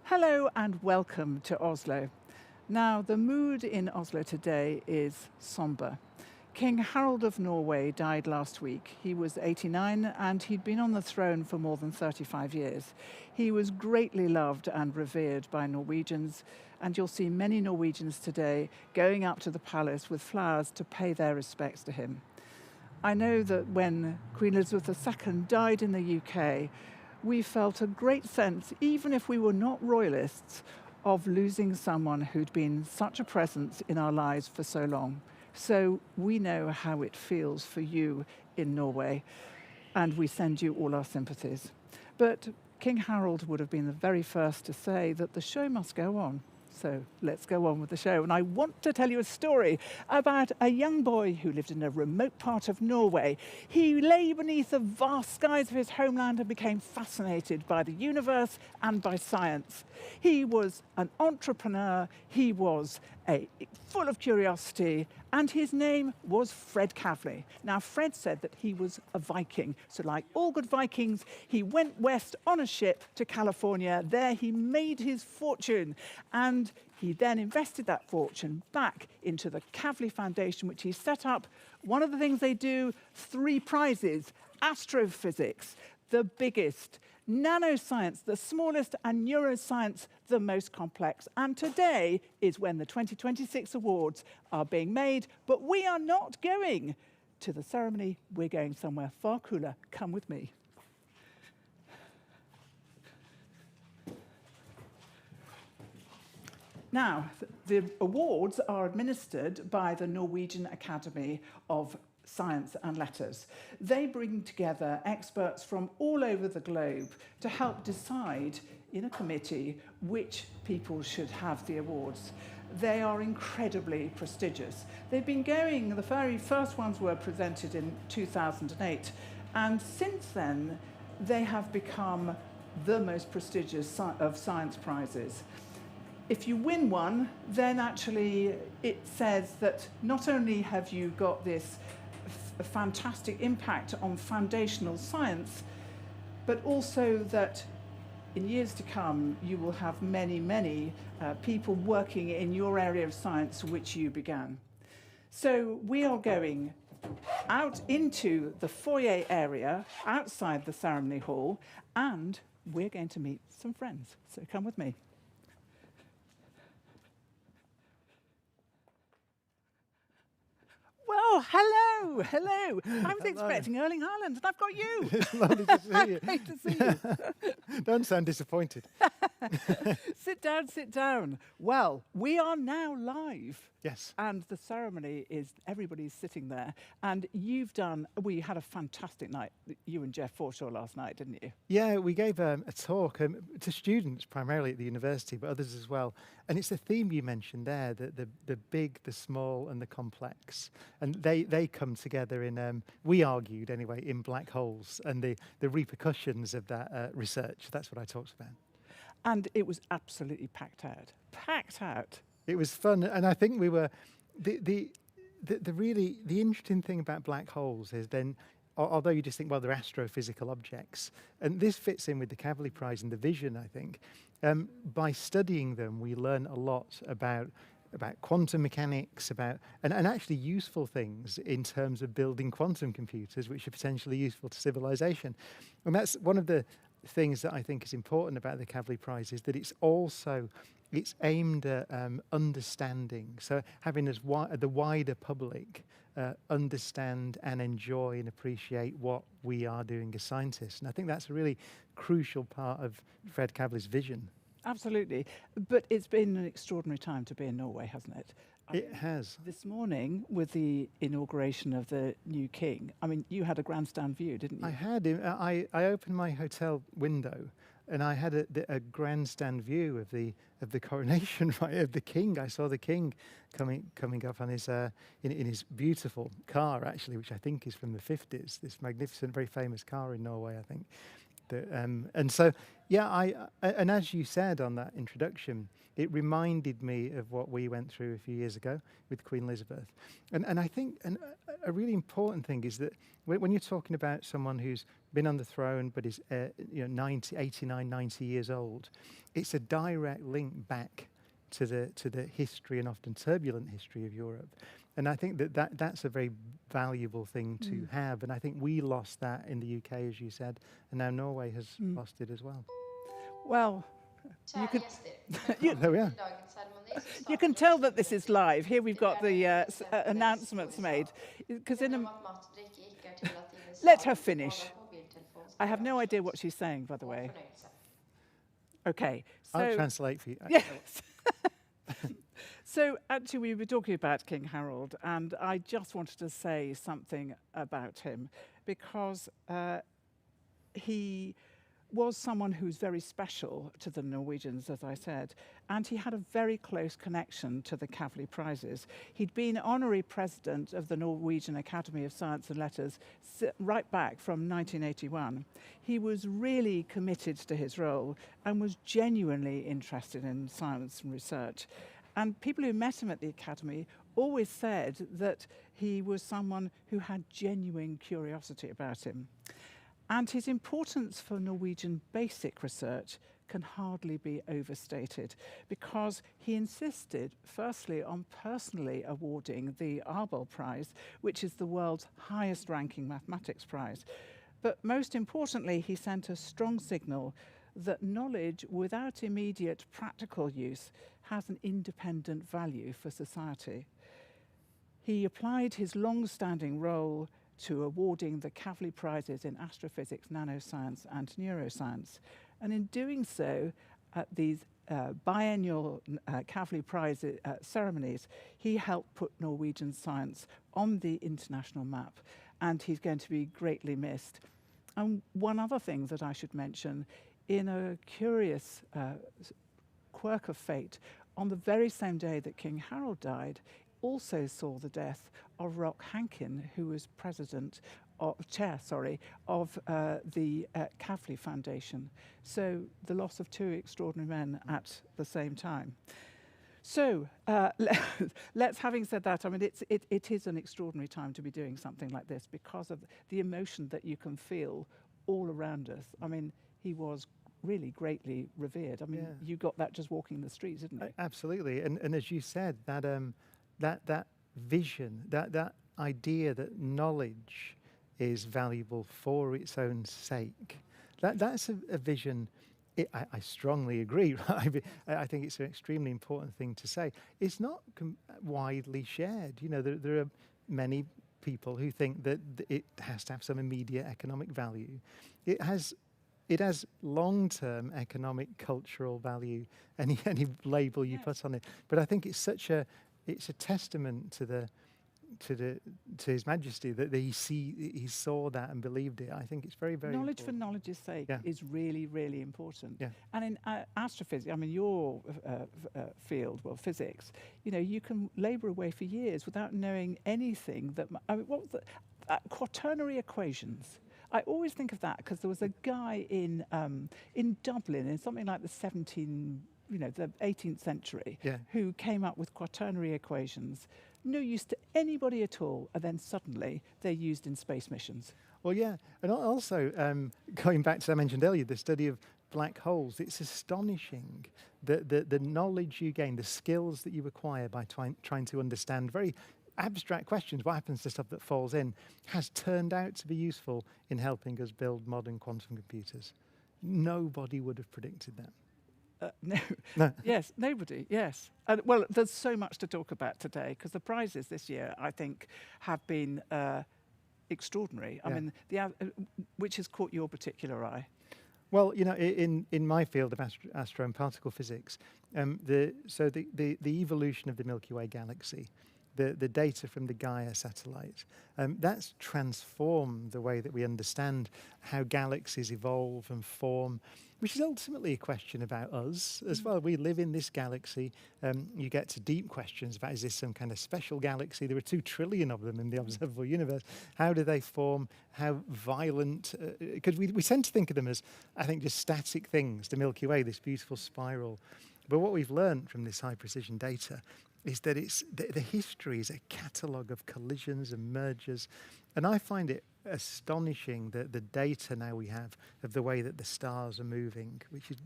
Hello and welcome to Oslo. Now, the mood in Oslo today is sombre. King Harald of Norway died last week. He was 89 and he'd been on the throne for more than 35 years. He was greatly loved and revered by Norwegians, and you'll see many Norwegians today going up to the palace with flowers to pay their respects to him. I know that when Queen Elizabeth II died in the UK, we felt a great sense, even if we were not royalists, of losing someone who'd been such a presence in our lives for so long. So we know how it feels for you in Norway, and we send you all our sympathies. But King Harald would have been the very first to say that the show must go on. So let's go on with the show. And I want to tell you a story about a young boy who lived in a remote part of Norway. He lay beneath the vast skies of his homeland and became fascinated by the universe and by science. He was an entrepreneur, he was full of curiosity, and his name was Fred Kavli. Now, Fred said that he was a Viking. So like all good Vikings, he went west on a ship to California. There he made his fortune, and he then invested that fortune back into the Kavli Foundation, which he set up. One of the things they do, 3 prizes: Astrophysics, the biggest; Nanoscience, the smallest; and Neuroscience, the most complex. And today is when the 2026 awards are being made, but we are not going to the ceremony. We're going somewhere far cooler. Come with me. Now, the awards are administered by the Norwegian Academy of Science and Letters. They bring together experts from all over the globe to help decide in a committee which people should have the awards. They are incredibly prestigious. They've been going, the very first ones were presented in 2008, and since then they have become the most prestigious of science prizes. If you win one, then actually it says that not only have you got this fantastic impact on foundational science, but also that in years to come you will have many people working in your area of science which you began. So we are going out into the foyer area outside the ceremony hall, and we're going to meet some friends. So come with me. Well, hello. I was expecting Erling Haaland, and I've got you. It's lovely to see you. Great to see you. Don't sound disappointed. Sit down. Well, we are now live. Yes. And the ceremony is, everybody's sitting there. And we had a fantastic night, you and Jeff Forshaw last night, didn't you? Yeah, we gave a talk to students primarily at the university, but others as well. And it's the theme you mentioned there, the big, the small, and the complex. And they come together in, we argued anyway, in black holes and the repercussions of that research. That's what I talked about. And it was absolutely packed out. It was fun, and I think we were the interesting thing about black holes is then, although you just think, well, they're astrophysical objects, and this fits in with the Kavli Prize and the vision, I think. By studying them, we learn a lot about quantum mechanics, and actually useful things in terms of building quantum computers, which are potentially useful to civilization. And that's one of the things that I think is important about the Kavli Prize, is that it's aimed at understanding. So having the wider public understand and enjoy and appreciate what we are doing as scientists. And I think that's a really crucial part of Fred Kavli's vision. Absolutely. But it's been an extraordinary time to be in Norway, hasn't it? It has. This morning, with the inauguration of the new king, I mean, you had a grandstand view, didn't you? I had. I opened my hotel window, and I had a grandstand view of the coronation, right, of the king. I saw the king coming up on his in his beautiful car, actually, which I think is from the 50s. This magnificent, very famous car in Norway, I think. And so, yeah, and as you said on that introduction, it reminded me of what we went through a few years ago with Queen Elizabeth. And I think a really important thing is that when you're talking about someone who's been on the throne but is 89, 90 years old, it's a direct link back to the history and often turbulent history of Europe. And I think that's a very valuable thing to have. And I think we lost that in the UK, as you said, and now Norway has lost it as well. Well, you can, there we are. you can tell that this is live. Here we've got the announcements made. Because let her finish. I have no idea what she's saying, by the way. Okay. So I'll translate for you. Yes. So actually we were talking about King Harald, and I just wanted to say something about him because he was someone who's very special to the Norwegians, as I said, and he had a very close connection to the Kavli Prizes. He'd been honorary president of the Norwegian Academy of Science and Letters right back from 1981. He was really committed to his role and was genuinely interested in science and research. And people who met him at the Academy always said that he was someone who had genuine curiosity about him. And his importance for Norwegian basic research can hardly be overstated because he insisted, firstly, on personally awarding the Arbel Prize, which is the world's highest ranking mathematics prize. But most importantly, he sent a strong signal that knowledge without immediate practical use has an independent value for society. He applied his long-standing role to awarding the Kavli Prizes in Astrophysics, Nanoscience and Neuroscience. And in doing so, at these biennial Kavli Prize ceremonies, he helped put Norwegian science on the international map, and he's going to be greatly missed. And one other thing that I should mention, in a curious quirk of fate, on the very same day that King Harald died, also saw the death of Rock Hankin, who was chair of the Kavli Foundation. So the loss of two extraordinary men at the same time. So having said that, I mean, it is an extraordinary time to be doing something like this because of the emotion that you can feel all around us. I mean, he was really greatly revered. I mean, you got that just walking the streets, didn't you? Absolutely. And as you said, that vision, that idea that knowledge is valuable for its own sake, that's a vision. I strongly agree. I think it's an extremely important thing to say. It's not widely shared. You know, there are many people who think that it has to have some immediate economic value. It has long-term economic, cultural value, any label you put on it. But I think it's a testament to His Majesty that he saw that and believed it. I think it's very, very knowledge important. for knowledge's sake is really, really important. Yeah. And in astrophysics, I mean, your field, well, physics, you know, you can labour away for years without knowing anything that. I mean, what was the quaternary equations? I always think of that because there was a guy in Dublin in something like the 18th century, who came up with quaternary equations, no use to anybody at all, and then suddenly they're used in space missions. Well, yeah, and also going back to I mentioned earlier, the study of black holes. It's astonishing the knowledge you gain, the skills that you acquire by trying to understand very abstract questions, what happens to stuff that falls in, has turned out to be useful in helping us build modern quantum computers. Nobody would have predicted that. No. Yes, nobody, yes. Well, there's so much to talk about today because the prizes this year, I think, have been extraordinary. I mean, which has caught your particular eye? Well, you know, in my field of astro and particle physics, the evolution of the Milky Way galaxy, the data from the Gaia satellite. That's transformed the way that we understand how galaxies evolve and form, which is ultimately a question about us as well. We live in this galaxy. You get to deep questions about, is this some kind of special galaxy? There are 2 trillion of them in the observable universe. How do they form? How violent? Because we tend to think of them as, I think, just static things, the Milky Way, this beautiful spiral. But what we've learned from this high precision data is that the history is a catalogue of collisions and mergers. And I find it astonishing that the data now we have of the way that the stars are moving, which is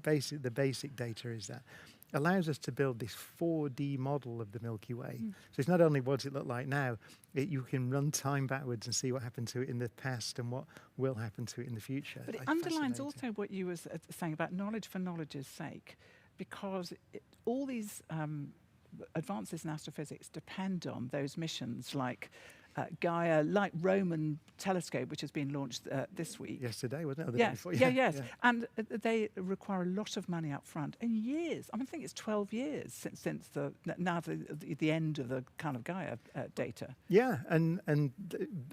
the basic data is that, allows us to build this 4D model of the Milky Way. So it's not only what does it look like now, you can run time backwards and see what happened to it in the past and what will happen to it in the future. But it underlines also what you were saying about knowledge for knowledge's sake, because all these advances in astrophysics depend on those missions like Gaia, like Roman telescope, which has been launched this week. Yesterday, wasn't it? Or the Yes, day before? yes. And they require a lot of money up front and years. I think it's 12 years since the end of the kind of Gaia data. Yeah, and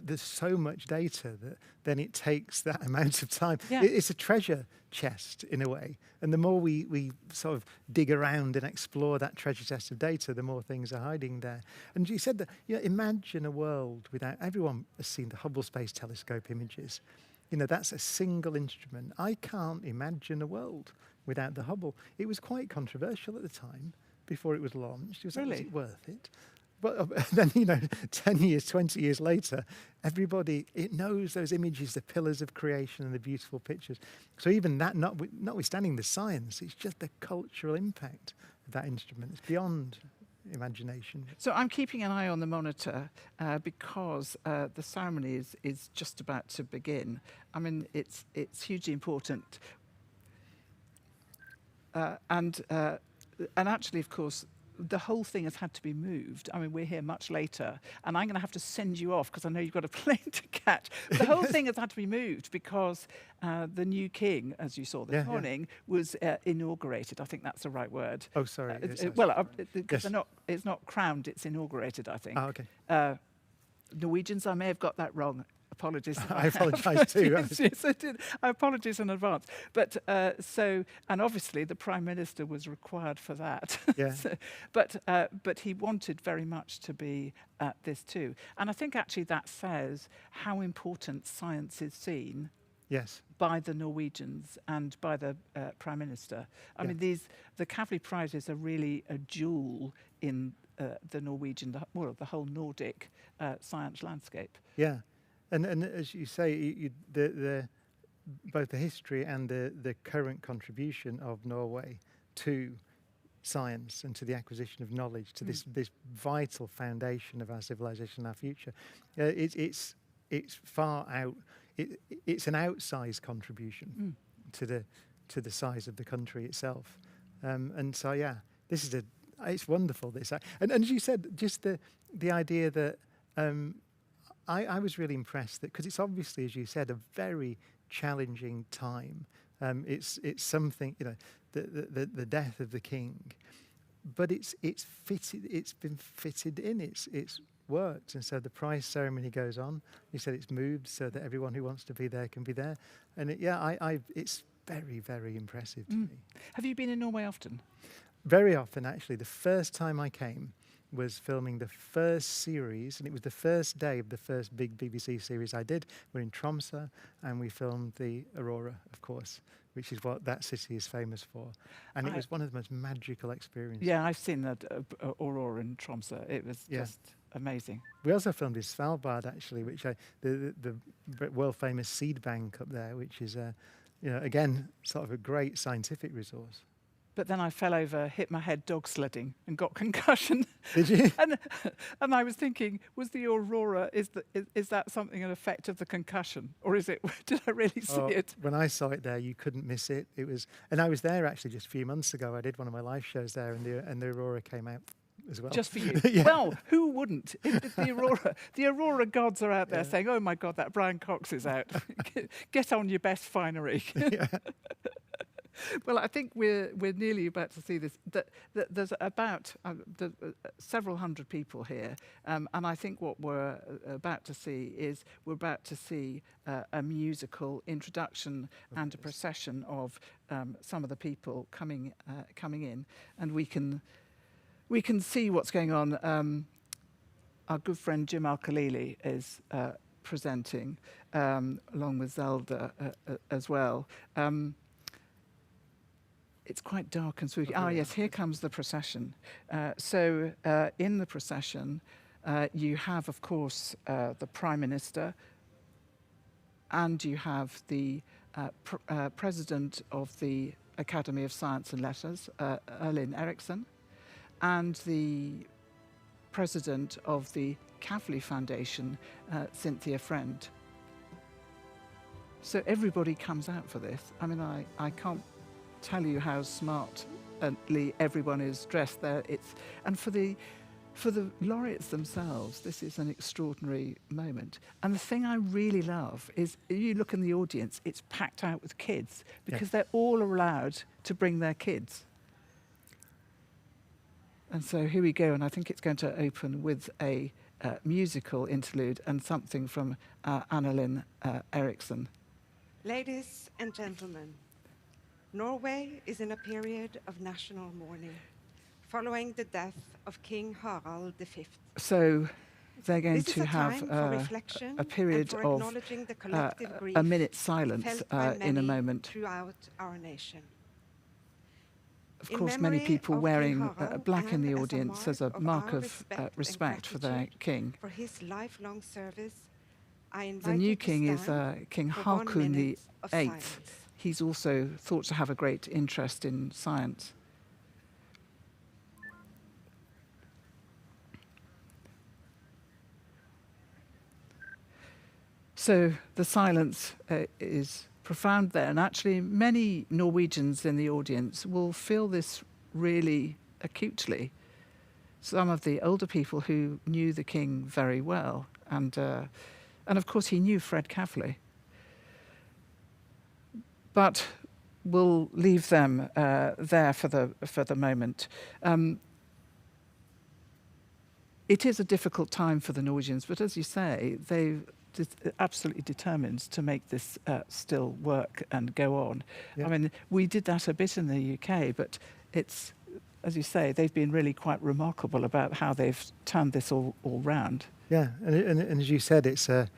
there's so much data that then it takes that amount of time. Yeah. It's a treasure chest in a way. And the more we sort of dig around and explore that treasure chest of data, the more things are hiding there. And you said that, imagine a world without, everyone has seen the Hubble Space Telescope images. That's a single instrument. I can't imagine a world without the Hubble. It was quite controversial at the time before it was launched. It was really? Like, was it worth it? But then, 10 years, 20 years later, everybody, it knows those images, the pillars of creation and the beautiful pictures. So even that, notwithstanding the science, it's just the cultural impact of that instrument. It's beyond imagination. So I'm keeping an eye on the monitor because the ceremony is just about to begin. I mean, it's hugely important. And actually, of course, the whole thing has had to be moved. I mean, we're here much later, and I'm going to have to send you off because I know you've got a plane to catch. The whole thing has had to be moved because the new king, as you saw this morning, was inaugurated. I think that's the right word. Oh, sorry. Because it's not crowned, it's inaugurated, I think. Oh, okay. Norwegians, I may have got that wrong. Apologies. I apologise too. Yes, I did. I apologise in advance. But and obviously the Prime Minister was required for that. Yeah. But he wanted very much to be at this too. And I think actually that says how important science is seen. Yes. By the Norwegians and by the Prime Minister. I mean, the Kavli Prizes are really a jewel in the Norwegian, the whole Nordic science landscape. Yeah. And as you say, both the history and the current contribution of Norway to science and to the acquisition of knowledge, to this vital foundation of our civilization and our future, it's far out. It's an outsized contribution to the size of the country itself, and so this is it's wonderful. This and as you said, just the idea that. I was really impressed that because it's obviously, as you said, a very challenging time. It's something, the death of the king, but it's been fitted in. It's worked, and so the prize ceremony goes on. You said it's moved so that everyone who wants to be there can be there, and it's very, very impressive to me. Have you been in Norway often? Very often, actually. The first time I came was filming the first series, and it was the first day of the first big BBC series I did. We're in Tromsø, and we filmed the Aurora, of course, which is what that city is famous for. And it was one of the most magical experiences. Yeah, I've seen that Aurora in Tromsø. It was just amazing. We also filmed in Svalbard, actually, which the world-famous seed bank up there, which is, again, sort of a great scientific resource. But then I fell over, hit my head dog sledding, and got concussion. Did you? and I was thinking, was the Aurora, is that something an effect of the concussion, or is it? Did I really see it? When I saw it there, you couldn't miss it. It was, and I was there actually just a few months ago. I did one of my live shows there, and the Aurora came out as well. Just for you. Well, who wouldn't? The Aurora gods are out there saying, "Oh my God, that Brian Cox is out. Get on your best finery." Well, I think we're nearly about to see this. There's about several hundred people here, and I think what we're about to see is a musical introduction and a procession of some of the people coming in, and we can see what's going on. Our good friend Jim Al-Khalili is presenting, along with Zelda as well. It's quite dark and spooky. Yes, here comes the procession. So in the procession, you have, of course, the Prime Minister, and you have the President of the Academy of Science and Letters, Erlend Eriksen, and the President of the Kavli Foundation, Cynthia Friend. So everybody comes out for this. I mean, I can't tell you how smartly everyone is dressed there. And for the laureates themselves, this is an extraordinary moment. And the thing I really love is, you look in the audience, it's packed out with kids, because they're all allowed to bring their kids. And so here we go, and I think it's going to open with a musical interlude and something from Erlend Eriksen. Ladies and gentlemen, Norway is in a period of national mourning, following the death of King Harald V. So they're going to have a period of a minute's silence in a moment. Throughout our nation. Of course, many people wearing black in the audience as a mark of respect for their king. For his lifelong service, the new king is King Harald VIII. He's also thought to have a great interest in science. So the silence is profound there, and actually many Norwegians in the audience will feel this really acutely. Some of the older people who knew the king very well, and of course he knew Fred Kavli. But we'll leave them there for the moment. It is a difficult time for the Norwegians, but as you say, they've absolutely determined to make this still work and go on. Yeah. I mean, we did that a bit in the UK, but it's, as you say, they've been really quite remarkable about how they've turned this all round. Yeah, and as you said, it's a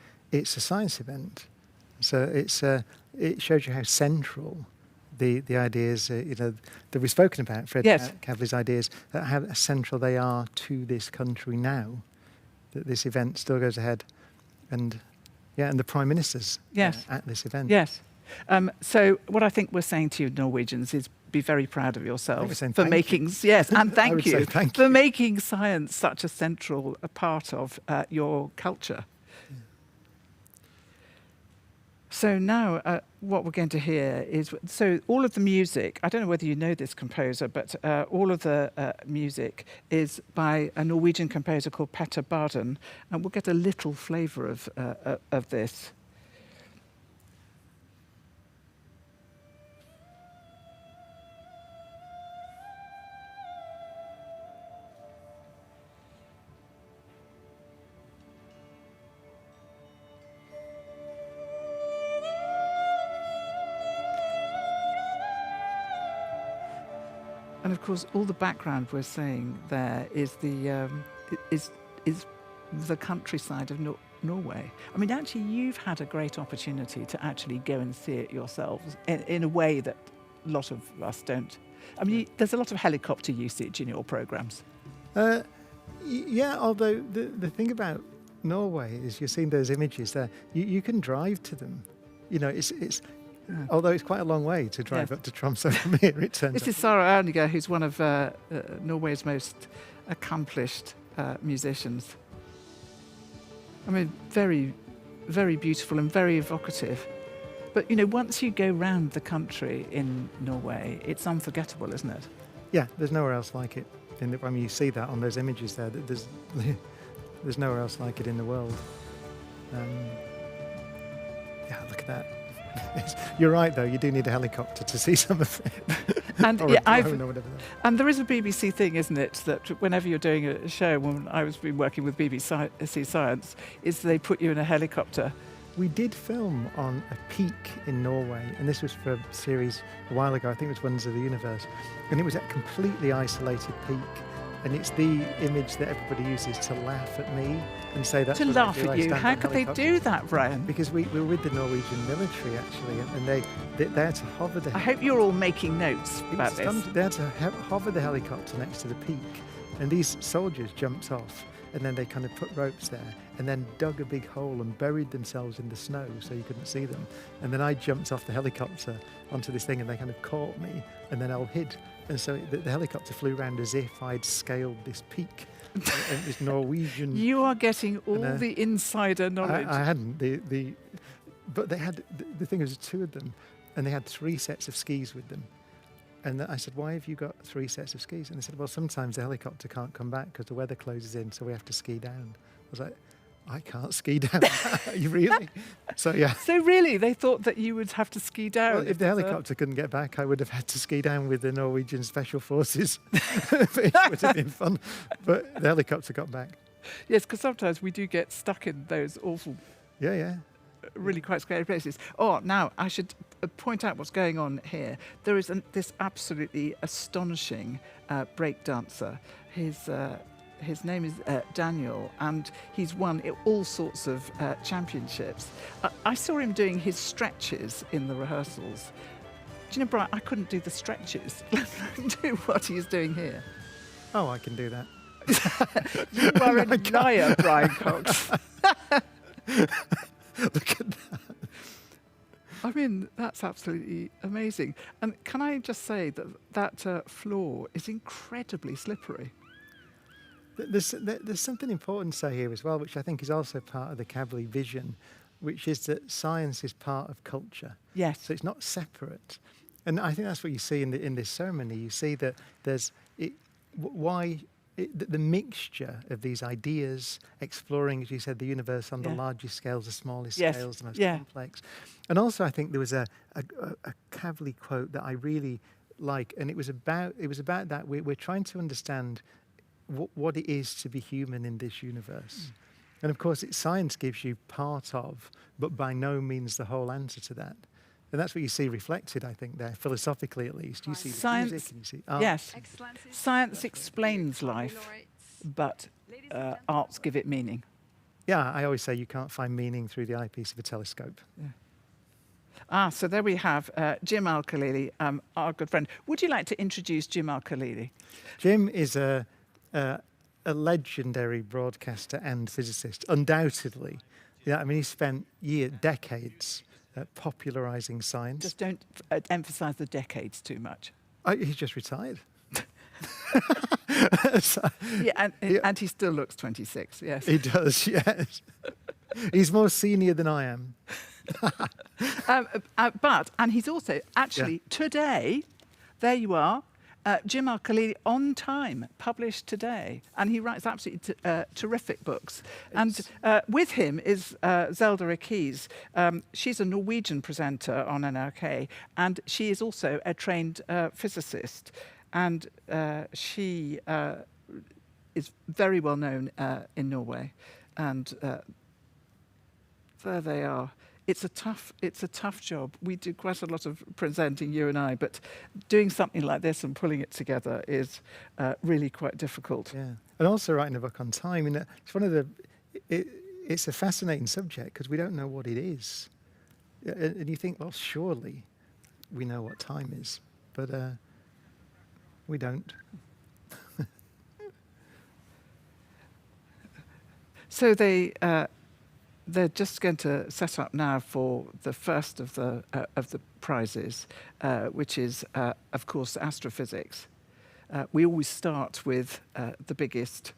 science event, so it shows you how central the ideas that we've spoken about, Fred Kavli's ideas, how central they are to this country now, that this event still goes ahead, and the Prime Minister's at this event. Yes. So what I think we're saying to you Norwegians is, be very proud of yourselves for making and thank you for making science such a central part of your culture. Yeah. So now what we're going to hear is, all of the music, I don't know whether you know this composer, but all of the music is by a Norwegian composer called Petter Barden, and we'll get a little flavour of this. And of course, all the background we're saying there is the countryside of Norway. I mean, actually, you've had a great opportunity to actually go and see it yourselves in a way that a lot of us don't. I mean, there's a lot of helicopter usage in your programmes. Yeah, although the thing about Norway is, you're seeing those images there. You can drive to them. You know, it's. Although it's quite a long way to drive up to Tromsø from here, it turns out. This is Støre, who's one of Norway's most accomplished musicians. I mean, very, very beautiful and very evocative. But, once you go round the country in Norway, it's unforgettable, isn't it? Yeah, there's nowhere else like it. You see that on those images there. There's nowhere else like it in the world. Look at that. You're right, though. You do need a helicopter to see some of it. And Or yeah, a drone or whatever. and there is a BBC thing, isn't it, that whenever you're doing a show, when I was been working with BBC Science, is they put you in a helicopter. We did film on a peak in Norway, and this was for a series a while ago. I think it was Wonders of the Universe, and it was a completely isolated peak. And it's the image that everybody uses to laugh at me and say that's To what I laugh do. at I you. stand How on could they helicopter. do that, Brian? Because we were with the Norwegian military, actually, and they had to hover the I hope you're all making notes about this. They had to hover the helicopter next to the peak, and these soldiers jumped off, and then they kind of put ropes there, and then dug a big hole and buried themselves in the snow so you couldn't see them. And then I jumped off the helicopter onto this thing, and they kind of caught me, and then I hid. And so the helicopter flew around as if I'd scaled this peak, and this Norwegian. You are getting all the insider knowledge. I hadn't. But they had, the thing was 2 of them, and they had 3 sets of skis with them. And I said, why have you got 3 sets of skis? And they said, well, sometimes the helicopter can't come back because the weather closes in, so we have to ski down. I was like, I can't ski down. You really? So, yeah. So really, they thought that you would have to ski down. Well, if the helicopter couldn't get back, I would have had to ski down with the Norwegian Special Forces. It would have been fun. But the helicopter got back. Yes, because sometimes we do get stuck in those awful, Yeah. really quite scary places. Oh, now I should point out what's going on here. There is this absolutely astonishing break dancer. His name is Daniel, and he's won all sorts of championships. I saw him doing his stretches in the rehearsals. Do you know, Brian, I couldn't do the stretches. Do what he's doing here. Oh, I can do that. You are a liar, Brian Cox. Look at that. I mean, that's absolutely amazing. And can I just say that floor is incredibly slippery? There's something important to say here as well, which I think is also part of the Kavli vision, which is that science is part of culture. Yes. So it's not separate. And I think that's what you see in this ceremony. You see that there's the mixture of these ideas, exploring, as you said, the universe on the largest scales, the smallest scales, the most complex. And also, I think there was a Kavli quote that I really like, and it was about that we're trying to understand what it is to be human in this universe. And of course, science gives you part of, but by no means the whole answer to that. And that's what you see reflected, I think, there, philosophically at least. You see Science, music and you see art. yes. Science explains life, but arts give it meaning. Yeah, I always say you can't find meaning through the eyepiece of a telescope. Yeah. So there we have Jim Al-Khalili, our good friend. Would you like to introduce Jim Al-Khalili? Jim is a legendary broadcaster and physicist, undoubtedly. Yeah, I mean, he spent decades popularising science. Just don't emphasise the decades too much. He's just retired. And he still looks 26, yes. He does, yes. He's more senior than I am. And he's also, actually, today, there you are, Jim Al-Khalili, On Time, published today. And he writes absolutely terrific books. And with him is Selda Ekiz. She's a Norwegian presenter on NRK, and she is also a trained physicist. And she is very well known in Norway. And there they are. It's a tough job. We do quite a lot of presenting, you and I, but doing something like this and pulling it together is really quite difficult. Yeah, and also writing a book on time. And it's one of the. It's a fascinating subject because we don't know what it is, and you think, well, surely we know what time is, but we don't. So they're just going to set up now for the first of the prizes, which is, of course, astrophysics. We always start with the biggest.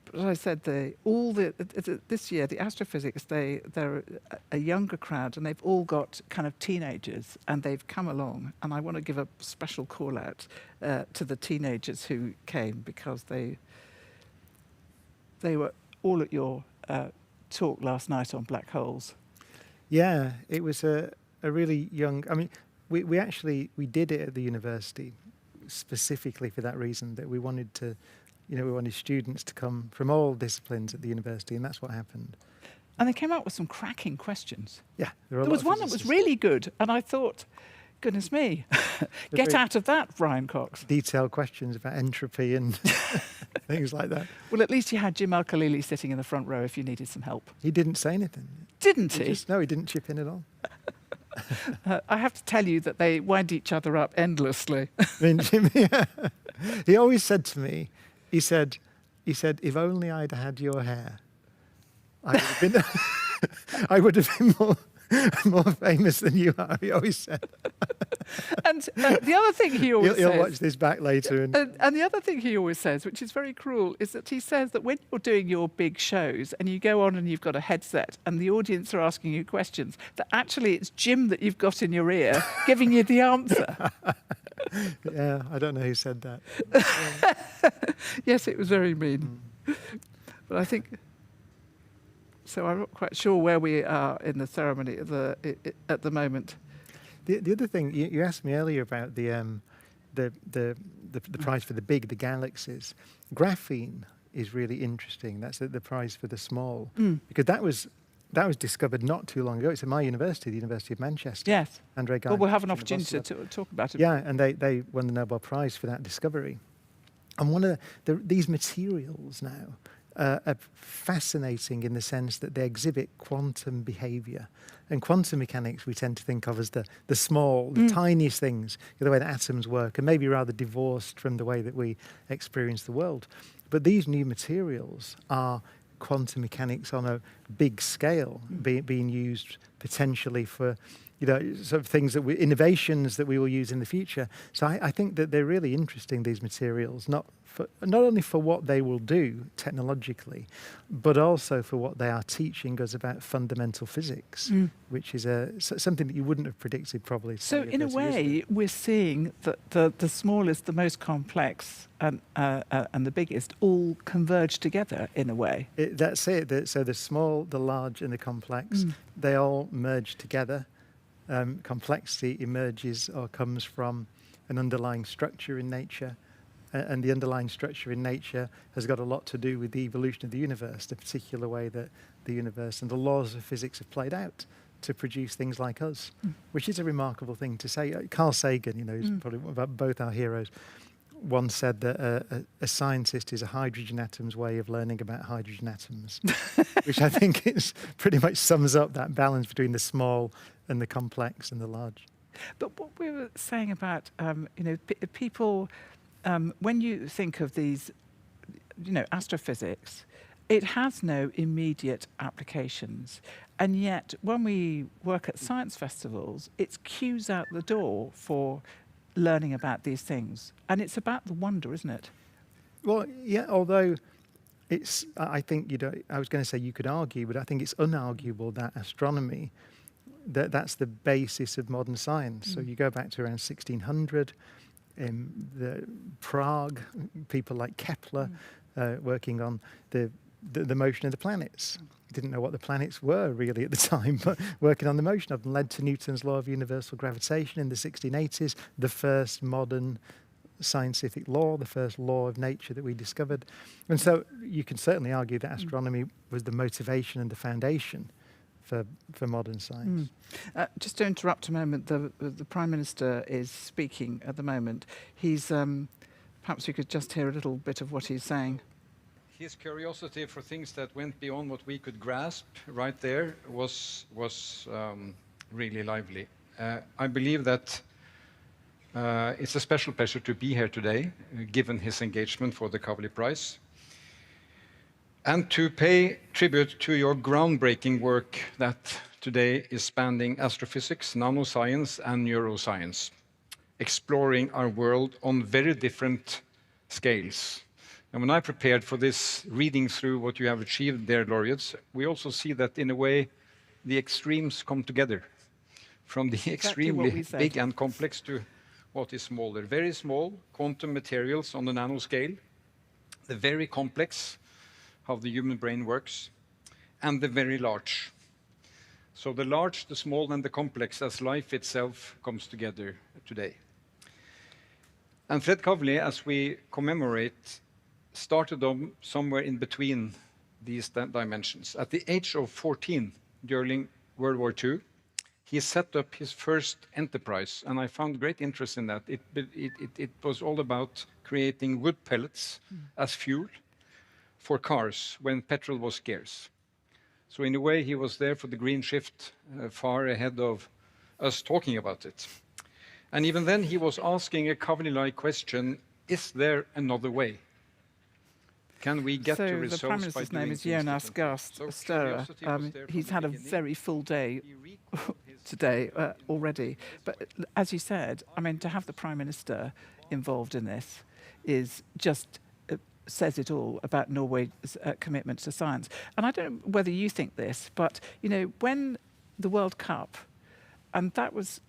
But as I said, this year the astrophysics they're a younger crowd, and they've all got kind of teenagers, and they've come along. And I want to give a special call out to the teenagers who came, because they were all at your talk last night on black holes. Yeah, it was a really young. I mean, we actually did it at the university specifically for that reason, that we wanted to, we wanted students to come from all disciplines at the university, and that's what happened. And they came up with some cracking questions. Yeah, there was one that was really good, and I thought, goodness me, get out of that, Brian Cox. Detailed questions about entropy and things like that. Well, at least you had Jim Al-Khalili sitting in the front row if you needed some help. He didn't say anything. Didn't he? No, he didn't chip in at all. I have to tell you that they wind each other up endlessly. I mean, he always said to me, he said, if only I'd had your hair, I would have been more famous than you are, he always said. And the other thing he always says... He'll watch this back later. And the other thing he always says, which is very cruel, is that he says that when you're doing your big shows and you go on and you've got a headset and the audience are asking you questions, that actually it's Jim that you've got in your ear giving you the answer. Yeah, I don't know who said that. Yes, it was very mean. But I think... So I'm not quite sure where we are in the ceremony at the moment. The other thing you asked me earlier about the prize for the big, the galaxies. Graphene is really interesting. That's the prize for the small, because that was discovered not too long ago. It's at my university, the University of Manchester. Yes. Andre Gaia. Well, we'll have an opportunity to talk about it. Yeah, and they won the Nobel Prize for that discovery. And one of these materials now are fascinating in the sense that they exhibit quantum behavior. And quantum mechanics we tend to think of as the small, the tiniest things, the way that atoms work, and maybe rather divorced from the way that we experience the world. But these new materials are quantum mechanics on a big scale, being used potentially for sort of things innovations that we will use in the future. So I think that they're really interesting, these materials, not only for what they will do technologically, but also for what they are teaching us about fundamental physics, which is something that you wouldn't have predicted probably. So in a way, we're seeing that the smallest, the most complex, and the biggest all converge together in a way. That's it. So the small, the large, and the complex, they all merge together. Complexity emerges or comes from an underlying structure in nature, and the underlying structure in nature has got a lot to do with the evolution of the universe, the particular way that the universe and the laws of physics have played out to produce things like us, which is a remarkable thing to say. Carl Sagan, who's probably about both our heroes, once said that a scientist is a hydrogen atom's way of learning about hydrogen atoms, which I think pretty much sums up that balance between the small and the complex and the large. But what we were saying about, people, when you think of these, astrophysics, it has no immediate applications. And yet, when we work at science festivals, it's queues out the door for learning about these things. And it's about the wonder, isn't it? Well, yeah, although I think, I was going to say you could argue, but I think it's unarguable that astronomy, that's the basis of modern science. So you go back to around 1600, in Prague, people like Kepler working on the motion of the planets. Didn't know what the planets were really at the time, but working on the motion of them led to Newton's law of universal gravitation in the 1680s, the first modern scientific law, the first law of nature that we discovered. And so you can certainly argue that astronomy was the motivation and the foundation for modern science. Just to interrupt a moment, the Prime Minister is speaking at the moment. He's perhaps we could just hear a little bit of what he's saying. His curiosity for things that went beyond what we could grasp right there was really lively. I believe that it's a special pleasure to be here today, given his engagement for the Kavli Prize, and to pay tribute to your groundbreaking work that today is spanning astrophysics, nanoscience, and neuroscience, exploring our world on very different scales. And when I prepared for this, reading through what you have achieved there, laureates, we also see that in a way the extremes come together, from the extremely big and complex to what is smaller. Very small quantum materials on the nanoscale, the very complex, how the human brain works, and the very large, So the large, the small, and the complex as life itself comes together today. And Fred Kavli, as we commemorate, started somewhere in between these dimensions. At the age of 14, during World War II, he set up his first enterprise, and I found great interest in that. It was all about creating wood pellets as fuel for cars when petrol was scarce. So in a way, he was there for the green shift, far ahead of us talking about it. And even then, he was asking a Kavli-like question, is there another way? Can we get to results the Prime Minister's name is Jonas Gahr Støre. He's had a very full day today already. But as you said, I mean, to have the Prime Minister involved in this is just says it all about Norway's commitment to science. And I don't know whether you think this, but, you know, when the World Cup, and that was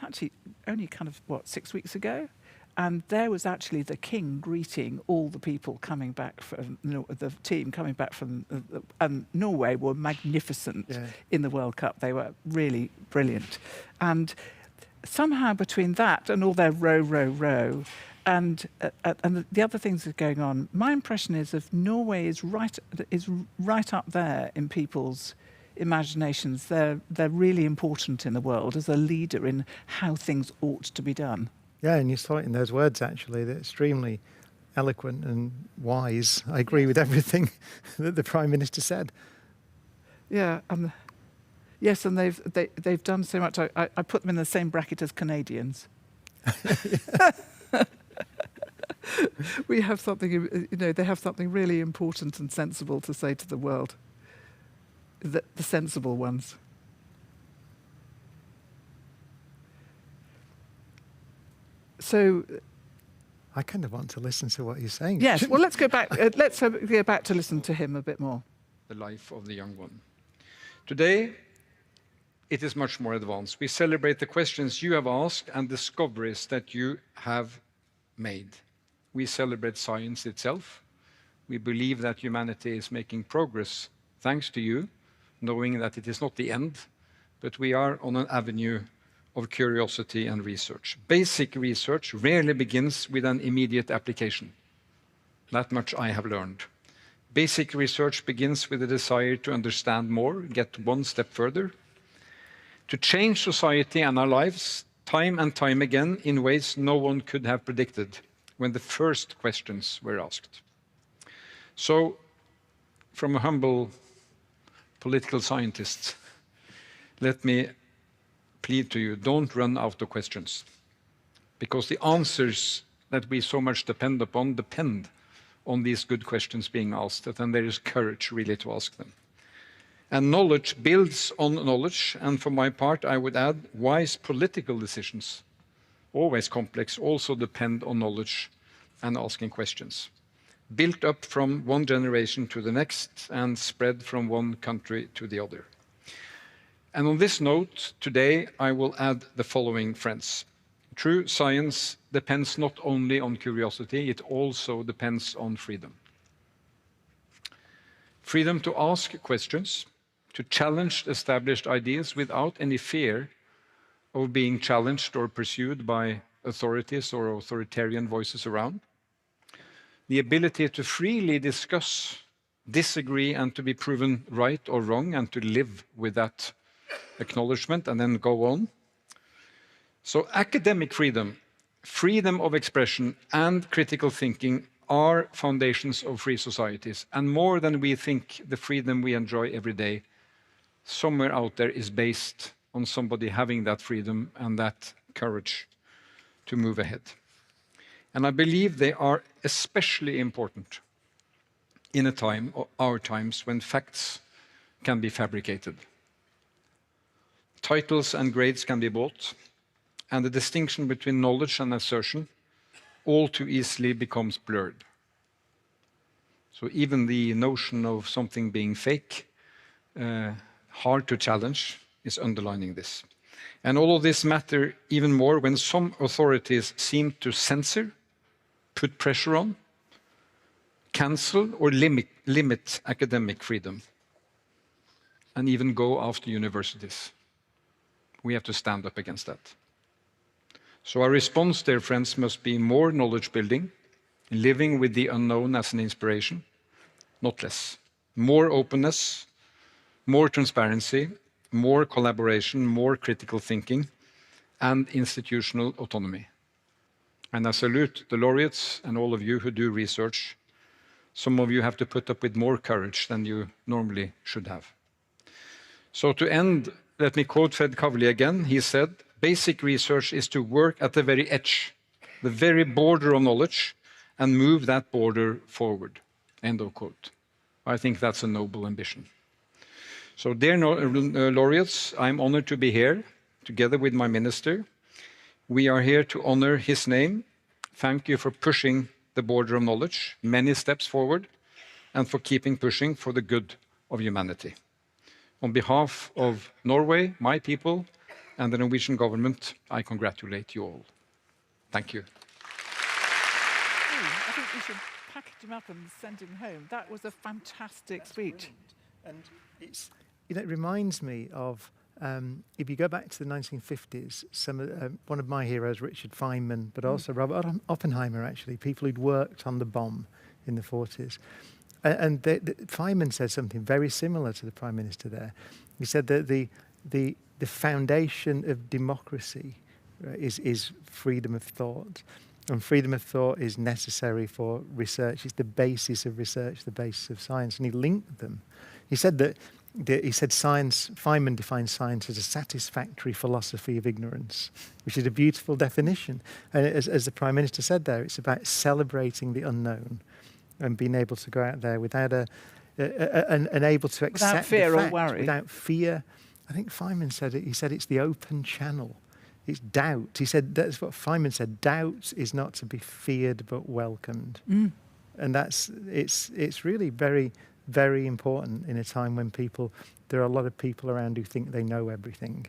actually only kind of, 6 weeks ago? And there was actually the king greeting all the people coming back from the team coming back from, and Norway were magnificent in the World Cup. They were really brilliant. And somehow between that and all their row, and the other things that are going on, my impression is that Norway is right up there in people's imaginations. They're really important in the world as a leader in how things ought to be done. Yeah, and you saw it in those words, actually. They're extremely eloquent and wise. I agree with everything that the Prime Minister said. Yeah, yes, and they've done so much. I put them in the same bracket as Canadians. We have something, you know, they have something really important and sensible to say to the world. The sensible ones. So, I kind of want to listen to what you're saying. Yes, well, let's go back. Let's go back to listen to him a bit more. The life of the young one. Today, it is much more advanced. We celebrate the questions you have asked and discoveries that you have made. We celebrate science itself. We believe that humanity is making progress thanks to you, knowing that it is not the end, but we are on an avenue of curiosity and research. Basic research rarely begins with an immediate application. That much I have learned. Basic research begins with a desire to understand more, get one step further, to change society and our lives time and time again in ways no one could have predicted when the first questions were asked. So, from a humble political scientist, let me plead to you, don't run out of questions, because the answers that we so much depend upon depend on these good questions being asked, and there is courage really to ask them. And knowledge builds on knowledge, and for my part, I would add wise political decisions, always complex, also depend on knowledge and asking questions, built up from one generation to the next and spread from one country to the other. And on this note, today I will add the following, friends. True science depends not only on curiosity, it also depends on freedom. Freedom to ask questions, to challenge established ideas without any fear of being challenged or pursued by authorities or authoritarian voices around. The ability to freely discuss, disagree, and to be proven right or wrong, and to live with that acknowledgement and then go on. So academic freedom, freedom of expression, and critical thinking are foundations of free societies. And more than we think, the freedom we enjoy every day, somewhere out there is based on somebody having that freedom and that courage to move ahead. And I believe they are especially important in a time, our times, when facts can be fabricated. Titles and grades can be bought, and the distinction between knowledge and assertion all too easily becomes blurred. So even the notion of something being fake, hard to challenge, is underlining this. And all of this matter even more when some authorities seem to censor, put pressure on, cancel or limit academic freedom. and even go after universities. We have to stand up against that. So our response, dear friends, must be more knowledge building, living with the unknown as an inspiration, not less. More openness, more transparency, more collaboration, more critical thinking, and institutional autonomy. And I salute the laureates and all of you who do research. Some of you have to put up with more courage than you normally should have. So to end, let me quote Fred Kavli again. He said, "Basic research is to work at the very edge, the very border of knowledge, and move that border forward." End of quote. I think that's a noble ambition. So dear laureates, I'm honored to be here together with my minister. We are here to honor his name. Thank you for pushing the border of knowledge, many steps forward, and for keeping pushing for the good of humanity. On behalf of Norway, my people, and the Norwegian government, I congratulate you all. Thank you. I think we should package him up and send him home. That was a fantastic speech. And it's, it reminds me of, if you go back to the 1950s, one of my heroes, Richard Feynman, but also Robert Oppenheimer, actually, people who'd worked on the bomb in the 40s. And Feynman said something very similar to the Prime Minister there. He said that the foundation of democracy is freedom of thought. And freedom of thought is necessary for research. It's the basis of research, the basis of science. And he linked them. He said science, Feynman defines science as a satisfactory philosophy of ignorance, which is a beautiful definition. And as the Prime Minister said there, it's about celebrating the unknown and being able to go out there without and able to accept without fear the fact, or worry. without fear. I think Feynman said it. He said it's the open channel. It's doubt. He said that's what Feynman said. Doubt is not to be feared but welcomed, and it's really very, very important in a time when there are a lot of people around who think they know everything.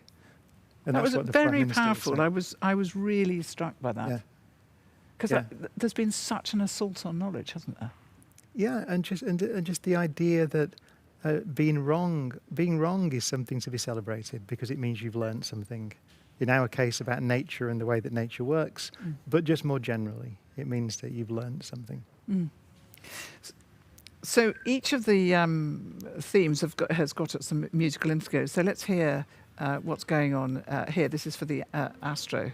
And that that's was what the Prime very Minister was powerful. saying. I was really struck by that. Because there's been such an assault on knowledge, hasn't there? Yeah, and just the idea that being wrong is something to be celebrated because it means you've learned something. In our case, about nature and the way that nature works, but just more generally, it means that you've learned something. So each of the themes has got some musical interviews. So let's hear what's going on here. This is for the Astro.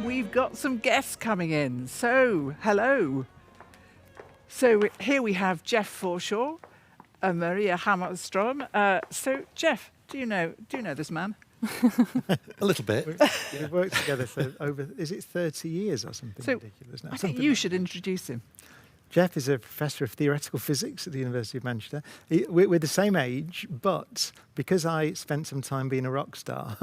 We've got some guests coming in. So, hello. So here we have Jeff Forshaw, Maria Hammarström. So, Jeff, do you know this man? A little bit. We've worked together for over, is it 30 years or something so ridiculous now? I think you should introduce him. Jeff is a professor of theoretical physics at the University of Manchester. We're the same age, but because I spent some time being a rock star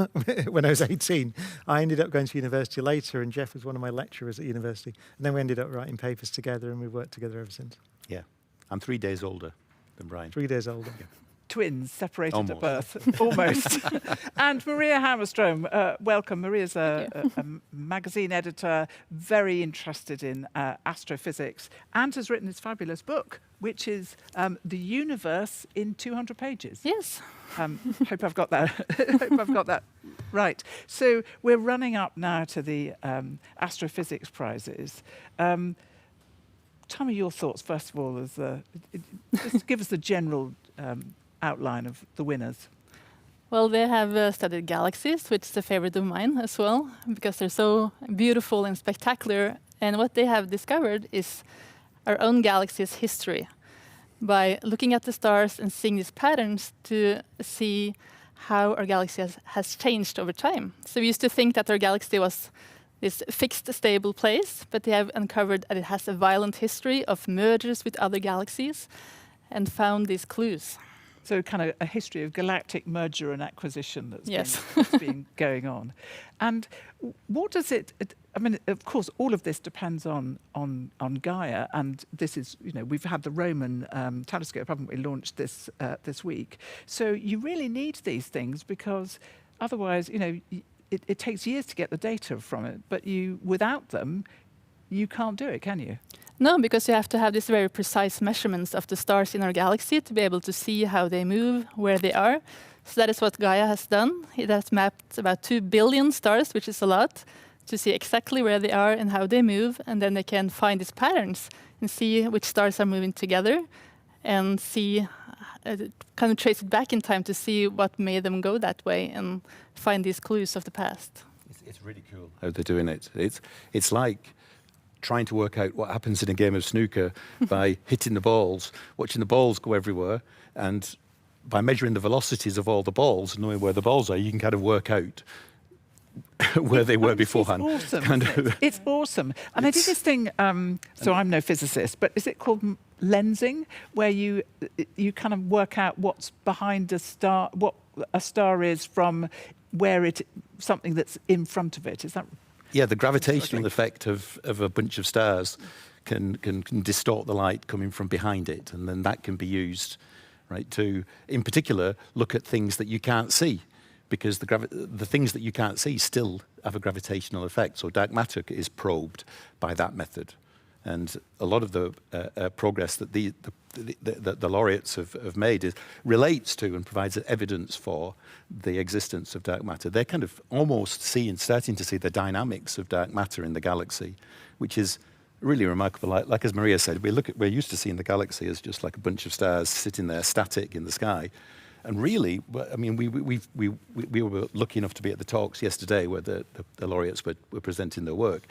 when I was 18, I ended up going to university later, and Jeff was one of my lecturers at university. And then we ended up writing papers together, and we've worked together ever since. Yeah. I'm 3 days older than Brian. 3 days older. Yeah. Twins separated Almost. at birth, almost. And Maria Hammerstrom, welcome. Maria's a magazine editor, very interested in astrophysics, and has written this fabulous book, which is The Universe in 200 Pages. Yes. Hope I've got that. Hope I've got that right. So we're running up now to the Astrophysics Prizes. Tell me your thoughts first of all. Just give us the general outline of the winners. Well, they have studied galaxies, which is a favorite of mine as well, because they're so beautiful and spectacular. And what they have discovered is our own galaxy's history by looking at the stars and seeing these patterns to see how our galaxy has changed over time. So we used to think that our galaxy was this fixed, stable place, but they have uncovered that it has a violent history of mergers with other galaxies and found these clues. So kind of a history of galactic merger and acquisition that's been going on. And what does I mean, of course, all of this depends on Gaia, and this is, we've had the Roman telescope, haven't we, launched this week. So you really need these things because otherwise, it takes years to get the data from it, but without them, you can't do it, can you? No, because you have to have these very precise measurements of the stars in our galaxy to be able to see how they move, where they are. So that is what Gaia has done. It has mapped about 2 billion stars, which is a lot, to see exactly where they are and how they move. And then they can find these patterns and see which stars are moving together and see, kind of trace it back in time to see what made them go that way and find these clues of the past. It's really cool how they're doing it. It's like trying to work out what happens in a game of snooker by hitting the balls, watching the balls go everywhere, and by measuring the velocities of all the balls, knowing where the balls are, you can kind of work out where they were beforehand. It's awesome. It's awesome. And I did this thing, so I'm no physicist, but is it called lensing, where you kind of work out what's behind a star, what a star is from where something that's in front of it? Is that? Yeah, the gravitational effect of a bunch of stars can distort the light coming from behind it, and then that can be used, right, to, in particular, look at things that you can't see, because the things that you can't see still have a gravitational effect. So dark matter is probed by that method, and a lot of the progress that the laureates have made relates to and provides evidence for the existence of dark matter. They're kind of almost starting to see the dynamics of dark matter in the galaxy, which is really remarkable. Like as Maria said, we're used to seeing the galaxy as just like a bunch of stars sitting there static in the sky. And really, I mean, we were lucky enough to be at the talks yesterday where the laureates were presenting their work.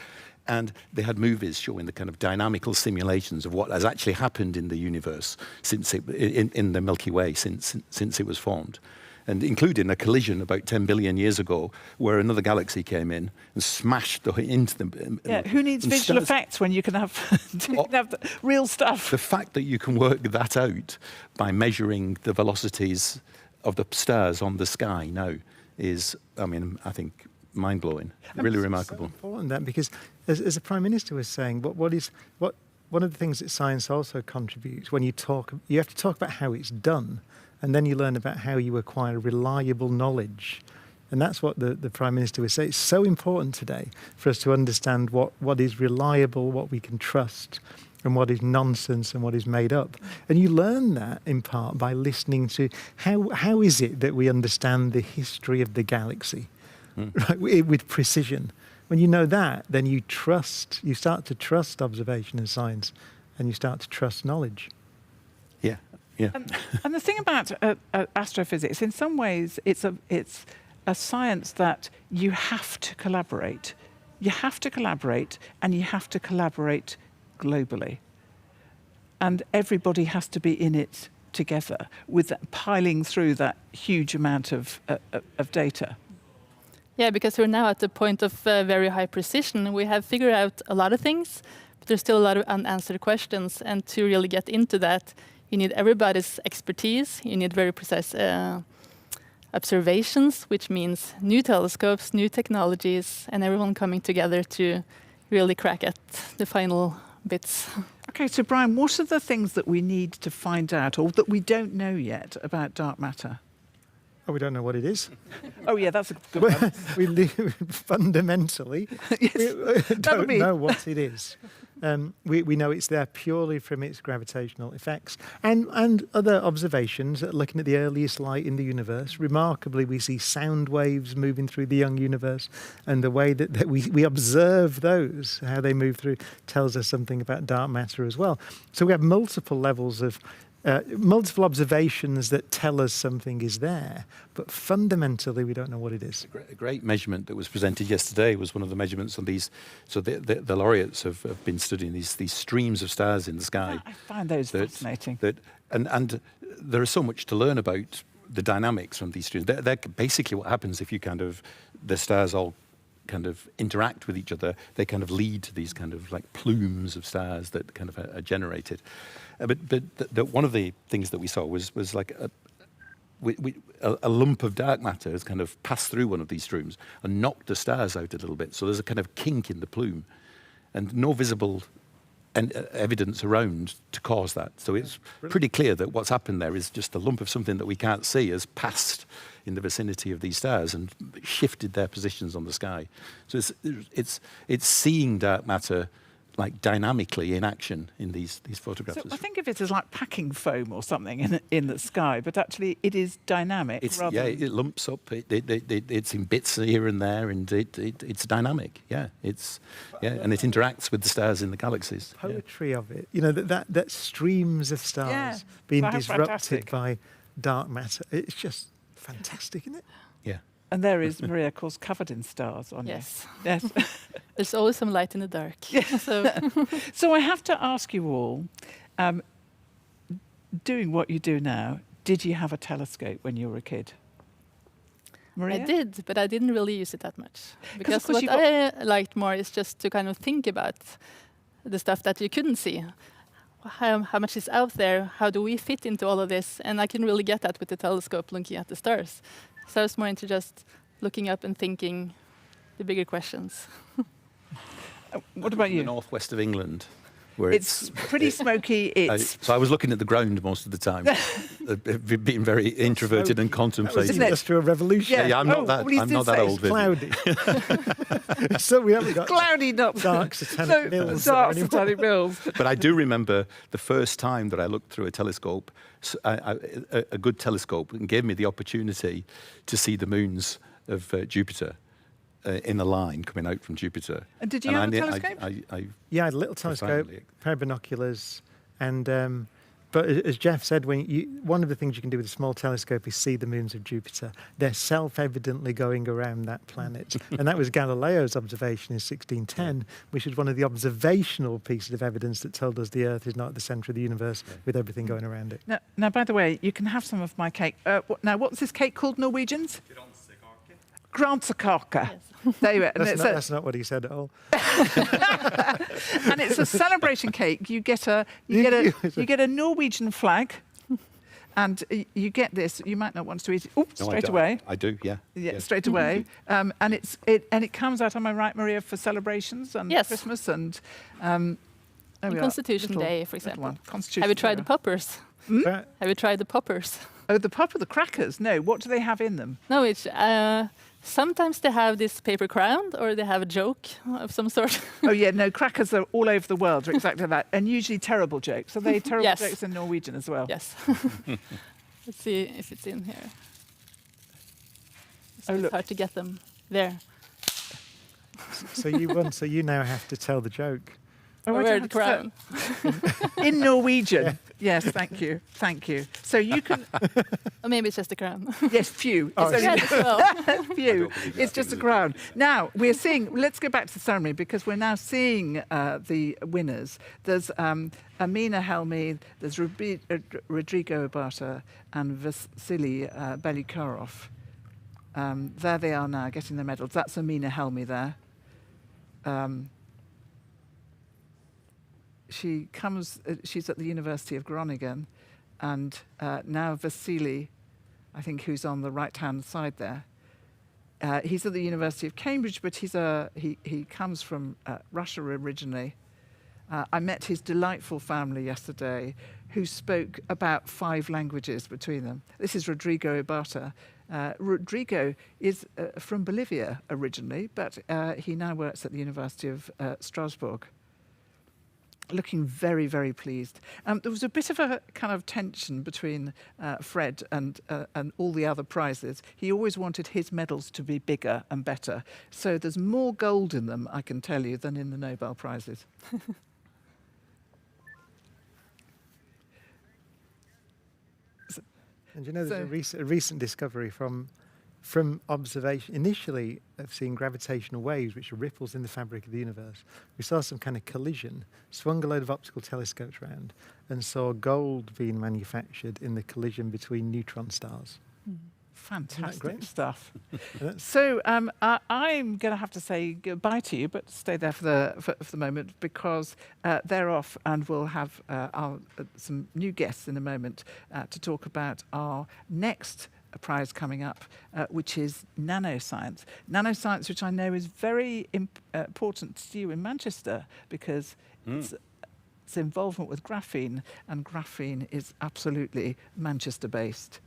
And they had movies showing the kind of dynamical simulations of what has actually happened in the universe in the Milky Way since it was formed. And including a collision about 10 billion years ago where another galaxy came in and smashed into them. Yeah, who needs visual effects when you can have, the real stuff? The fact that you can work that out by measuring the velocities of the stars on the sky now is, I mean, I think mind-blowing, really remarkable. It's so important that, because as the Prime Minister was saying, one of the things that science also contributes, when you have to talk about how it's done, and then you learn about how you acquire reliable knowledge. And that's what the Prime Minister was saying. It's so important today for us to understand what is reliable, what we can trust, and what is nonsense and what is made up. And you learn that in part by listening to how is it that we understand the history of the galaxy, right, with precision. When you know that, then you start to trust observation and science, and you start to trust knowledge. Yeah. Yeah. And the thing about astrophysics, in some ways, it's a science that you have to collaborate. You have to collaborate, and you have to collaborate globally. And everybody has to be in it together, with piling through that huge amount of data. Yeah, because we're now at the point of very high precision. We have figured out a lot of things, but there's still a lot of unanswered questions. And to really get into that, you need everybody's expertise. You need very precise observations, which means new telescopes, new technologies, and everyone coming together to really crack at the final bits. Okay, so Brian, what are the things that we need to find out or that we don't know yet about dark matter? Oh, we don't know what it is. Oh, yeah, that's a good one. Fundamentally, Yes, we don't me. know what it is. We know it's there purely from its gravitational effects and other observations looking at the earliest light in the universe. Remarkably, we see sound waves moving through the young universe, and the way that we observe those, how they move through, tells us something about dark matter as well. So we have multiple levels of multiple observations that tell us something is there, but fundamentally we don't know what it is. A great measurement that was presented yesterday was one of the measurements on these. So the laureates have been studying these streams of stars in the sky. I find those fascinating. And there is so much to learn about the dynamics from these streams. They're basically what happens if you the stars all kind of interact with each other. They kind of lead to these kind of like plumes of stars that kind of are generated. But one of the things that we saw was like a lump of dark matter has kind of passed through one of these streams and knocked the stars out a little bit. So there's a kind of kink in the plume, and no visible evidence around to cause that. So it's pretty clear that what's happened there is just a lump of something that we can't see has passed in the vicinity of these stars and shifted their positions on the sky. So it's seeing dark matter like dynamically in action in these photographs. So I think of it as like packing foam or something in the sky, but actually it is dynamic. It lumps up. It's in bits here and there, and it's dynamic. And it interacts with the stars in the galaxies. Poetry of it, you know, that streams of stars being disrupted by dark matter. It's just fantastic, isn't it? Yeah. And there is Maria, of course, covered in stars on Yes. you. Yes. There's always some light in the dark. So I have to ask you all, doing what you do now, did you have a telescope when you were a kid? Maria? I did, but I didn't really use it that much. Because course what I liked more is just to kind of think about the stuff that you couldn't see. How much is out there? How do we fit into all of this? And I can really get that with the telescope looking at the stars. So I was more into just looking up and thinking the bigger questions. What about you? The northwest of England, where It's pretty smoky. So I was looking at the ground most of the time, being very introverted and contemplating. The Industrial Revolution. Yeah, I'm not that old. Cloudy. So we haven't got cloudy, not dark satanic mills. Dark satanic mills. But I do remember the first time that I looked through a telescope, a good telescope, and gave me the opportunity to see the moons of Jupiter in a line coming out from Jupiter. And did you have a telescope? I Yeah, I had a little telescope, pair of binoculars, and but as Jeff said, one of the things you can do with a small telescope is see the moons of Jupiter. They're self-evidently going around that planet, and that was Galileo's observation in 1610, which is one of the observational pieces of evidence that told us the Earth is not at the centre of the universe with everything going around it. Now, by the way, you can have some of my cake. Now, what's this cake called, Norwegians? Kransekake. Yes. There you are. That's not what he said at all. And it's a celebration cake. You get a Norwegian flag, and you get this. You might not want to eat it. Straight away. I do, yeah. Yeah, straight away. And it comes out. Am I right, Maria, for celebrations and Yes. Christmas and Constitution Day, for example. Constitution. Have you tried the poppers? But Have you tried the poppers? Oh, the crackers. No, what do they have in them? No, it's sometimes they have this paper crown, or they have a joke of some sort. Oh yeah, no, crackers are all over the world are exactly that, and usually terrible jokes. Are they terrible Yes. jokes in Norwegian as well? Yes. Let's see if it's in here. Oh, It's look. hard to get them there. so you won. So you now have to tell the joke. Oh, I Wear don't the have to crown. say- in Norwegian. Yes, thank you. So you can. Or maybe it's just a crown. Yes, few. Oh, It's Yeah, only as well. few. It's just a crown. Now we're seeing. Let's go back to the ceremony because we're now seeing the winners. There's Amina Helmi. There's Rodrigo Barta and Vasily Belukarov. There they are now, getting their medals. That's Amina Helmi there. She comes, she's at the University of Groningen, and now Vasily, I think, who's on the right-hand side there, he's at the University of Cambridge, but he comes from Russia originally. I met his delightful family yesterday, who spoke about 5 languages between them. This is Rodrigo Ibarta. Rodrigo is from Bolivia originally, but he now works at the University of Strasbourg. Looking very, very pleased. There was a bit of a kind of tension between Fred and all the other prizes. He always wanted his medals to be bigger and better. So there's more gold in them, I can tell you, than in the Nobel Prizes. And you know, there's a recent discovery from observation, initially of seeing gravitational waves, which are ripples in the fabric of the universe. We saw some kind of collision, swung a load of optical telescopes around, and saw gold being manufactured in the collision between neutron stars. Fantastic stuff. So I'm going to have to say goodbye to you, but stay there for the moment, because they're off, and we'll have some new guests in a moment to talk about our next prize coming up, which is Nanoscience. Nanoscience, which I know is very important to you in Manchester, because it's involvement with graphene, and graphene is absolutely Manchester-based.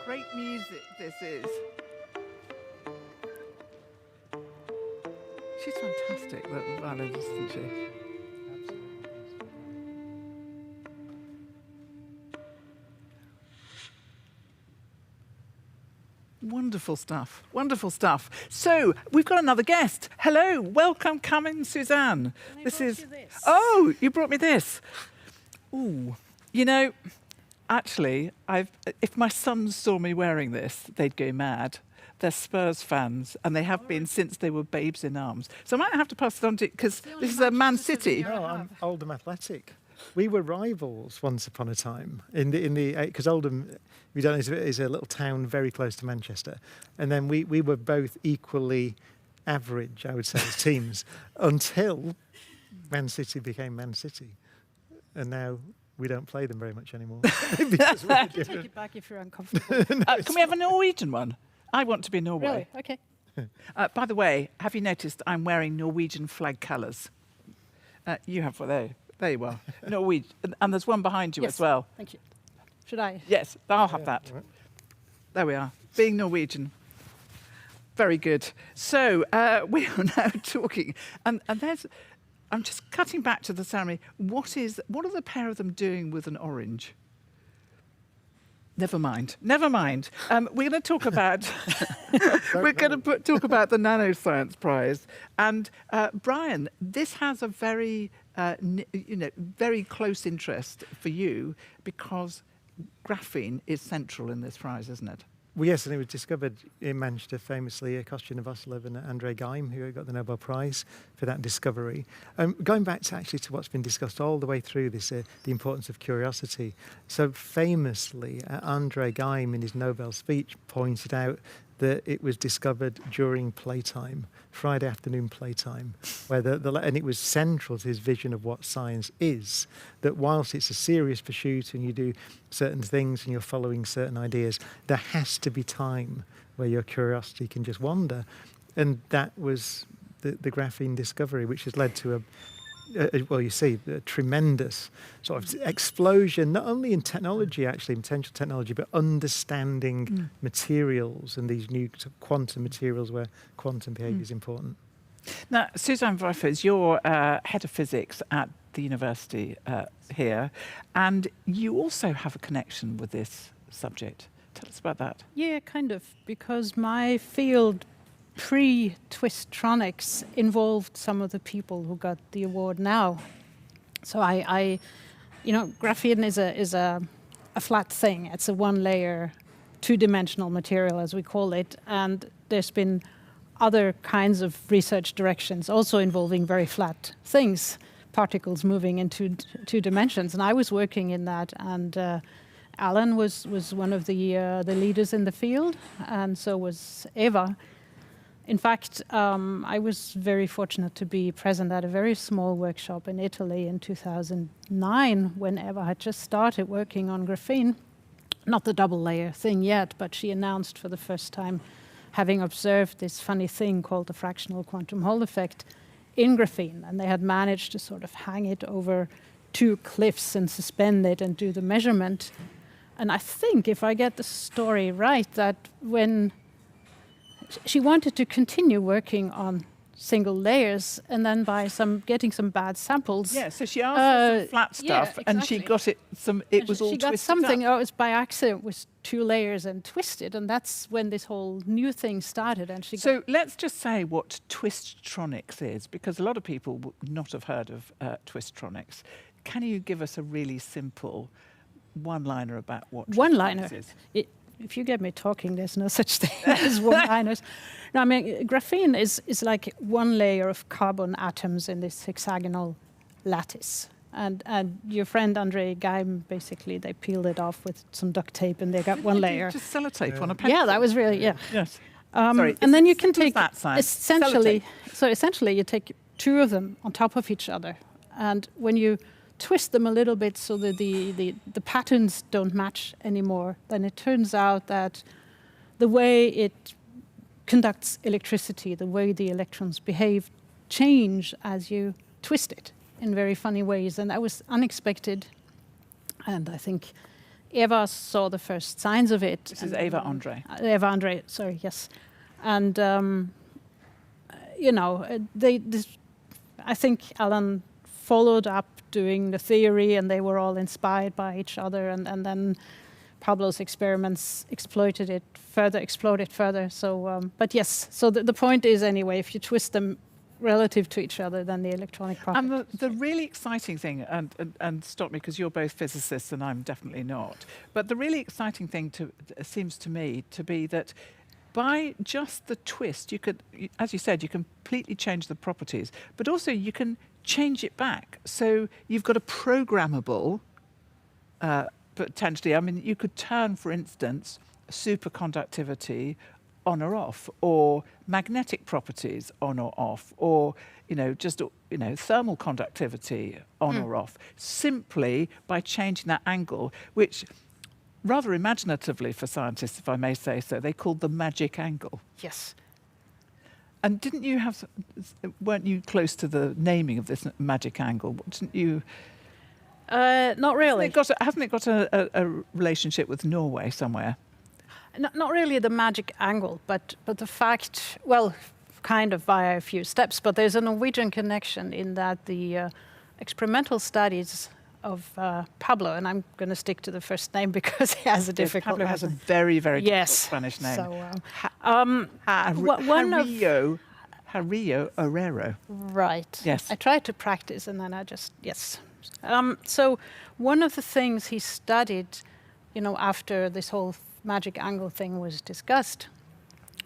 Great music this is. She's fantastic, the violinist, isn't she? Wonderful stuff, wonderful stuff. So we've got another guest. Hello, welcome, come in, Susanne. This is. Oh, you brought me this. Ooh, you know, actually, if my sons saw me wearing this, they'd go mad. they're Spurs fans, and they have been since they were babes in arms. So I might have to pass it on to, because this is a Man City. No, I'm Oldham Athletic. We were rivals once upon a time because Oldham, if you don't know, is a little town very close to Manchester, and then we were both equally average, I would say, as teams until Man City became Man City, and now we don't play them very much anymore. Because we're Take it back if you're uncomfortable. Can we have a Norwegian one? I want to be Norway. Really? Okay. By the way, have you noticed I'm wearing Norwegian flag colours? You have one there. There you are. Norwegian. And there's one behind you Yes. as well. Thank you. Should I? Yes, I'll have that. Right. There we are. Being Norwegian. Very good. So we are now talking, and there's. I'm just cutting back to the ceremony. What are the pair of them doing with an orange? Never mind. Never mind. We're going to talk about talk about the Nanoscience Prize. And Brian, this has a very very close interest for you because graphene is central in this prize, isn't it? Well, yes, and it was discovered in Manchester famously, Kostya Novoselov and Andrei Geim, who got the Nobel Prize for that discovery. Going back to what's been discussed all the way through this, the importance of curiosity. So famously, Andrei Geim in his Nobel speech pointed out that it was discovered during playtime, Friday afternoon playtime, where and it was central to his vision of what science is, that whilst it's a serious pursuit and you do certain things and you're following certain ideas, there has to be time where your curiosity can just wander. And that was the graphene discovery, which has led to a tremendous sort of explosion, not only in technology, actually, potential technology, but understanding materials and these new sort of quantum materials where quantum behaviour is important. Now, Susanne Viefers, you're head of physics at the university here, and you also have a connection with this subject. Tell us about that. Yeah, kind of, because my field pre-Twistronics involved some of the people who got the award now. So I graphene is a flat thing. It's a one-layer, two-dimensional material, as we call it, and there's been other kinds of research directions also involving very flat things, particles moving into two dimensions. And I was working in that, and Alan was one of the leaders in the field, and so was Eva. In fact, I was very fortunate to be present at a very small workshop in Italy in 2009 when Eva had just started working on graphene. Not the double layer thing yet, but she announced for the first time having observed this funny thing called the fractional quantum Hall effect in graphene. And they had managed to sort of hang it over two cliffs and suspend it and do the measurement. And I think, if I get the story right, that when she wanted to continue working on single layers, and then by getting some bad samples. Yeah, so she asked for some flat stuff, yeah, and she got it. It was all twisted. She got something. Oh, it was by accident. Was two layers and twisted, and that's when this whole new thing started. And so let's just say what Twistronics is, because a lot of people would not have heard of Twistronics. Can you give us a really simple one-liner about what Twistronics is? If you get me talking, there's no such thing as one-liners. No, I mean, graphene is like one layer of carbon atoms in this hexagonal lattice. And your friend Andrei Geim, basically, they peeled it off with some duct tape and they got one layer. Just sellotape on a pencil. Yeah, that was really, yeah. Yes. Sorry, and then you can take, that size. essentially you take two of them on top of each other. And when you twist them a little bit so that the patterns don't match anymore, then it turns out that the way it conducts electricity, the way the electrons behave, change as you twist it in very funny ways. And that was unexpected. And I think Eva saw the first signs of it. This is Eva Andrei. Eva Andrei, sorry, yes. And, I think Alan followed up doing the theory, and they were all inspired by each other, and then Pablo's experiments exploded it further. So, but yes, so the point is, anyway, if you twist them relative to each other, then the electronic properties. And the really exciting thing, and stop me because you're both physicists and I'm definitely not, but the really exciting thing seems to me to be that by just the twist, you could, as you said, you completely change the properties, but also you can change it back. So you've got a programmable, potentially, I mean, you could turn, for instance, superconductivity on or off, or magnetic properties on or off, or just thermal conductivity on or off, simply by changing that angle, which rather imaginatively for scientists, if I may say so, they called the magic angle. Yes. And weren't you close to the naming of this magic angle? Didn't you? Not really. Hasn't it got a relationship with Norway somewhere? Not really the magic angle, but the fact, well, kind of via a few steps, but there's a Norwegian connection in that the experimental studies of Pablo, and I'm going to stick to the first name because he has a difficult Pablo has a very, very difficult yes. Spanish name. So, Jarillo-Herrero. Right. Yes. I tried to practice and then yes. So one of the things he studied, after this whole magic angle thing was discussed,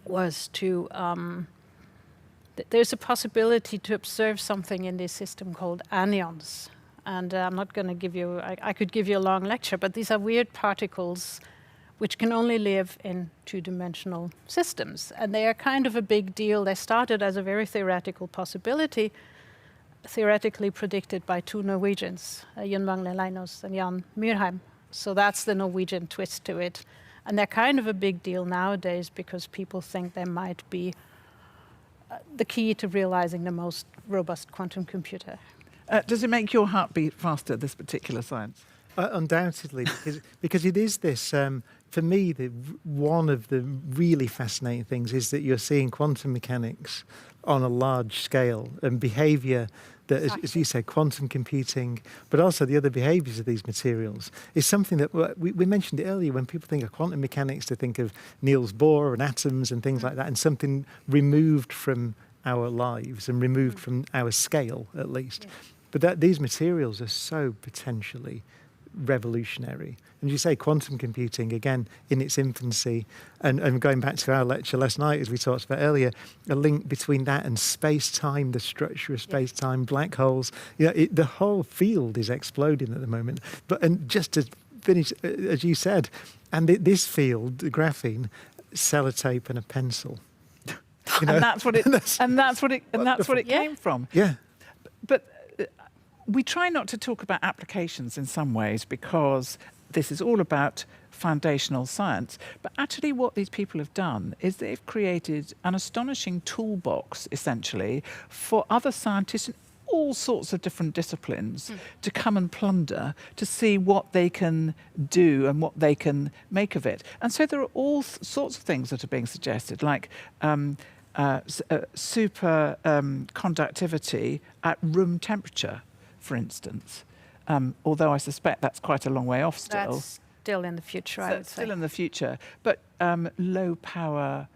was to there's a possibility to observe something in this system called anyons. And I'm not going to give you, I could give you a long lecture, but these are weird particles which can only live in two-dimensional systems. And they are kind of a big deal. They started as a very theoretical possibility, theoretically predicted by two Norwegians, Jon Magne Leinås and Jan Myrheim. So that's the Norwegian twist to it. And they're kind of a big deal nowadays because people think they might be the key to realizing the most robust quantum computer. Does it make your heart beat faster, this particular science? Undoubtedly, because it is this, for me, one of the really fascinating things is that you're seeing quantum mechanics on a large scale and behavior that, as you said, quantum computing, but also the other behaviors of these materials is something that we mentioned it earlier. When people think of quantum mechanics, they think of Niels Bohr and atoms and things like that, and something removed from our lives and removed from our scale, at least. Yeah. But these materials are so potentially revolutionary. And you say quantum computing, again, in its infancy, and going back to our lecture last night, as we talked about earlier, a link between that and space-time, the structure of space-time, black holes. The whole field is exploding at the moment. And just to finish, as you said, and this field, the graphene, sellotape and a pencil. And that's what it came from. Yeah. But we try not to talk about applications in some ways because this is all about foundational science. But actually what these people have done is they've created an astonishing toolbox, essentially, for other scientists in all sorts of different disciplines to come and plunder to see what they can do and what they can make of it. And so there are all sorts of things that are being suggested, like super conductivity at room temperature, for instance, although I suspect that's quite a long way off still. That's still in the future, I would say. Still in the future. But low power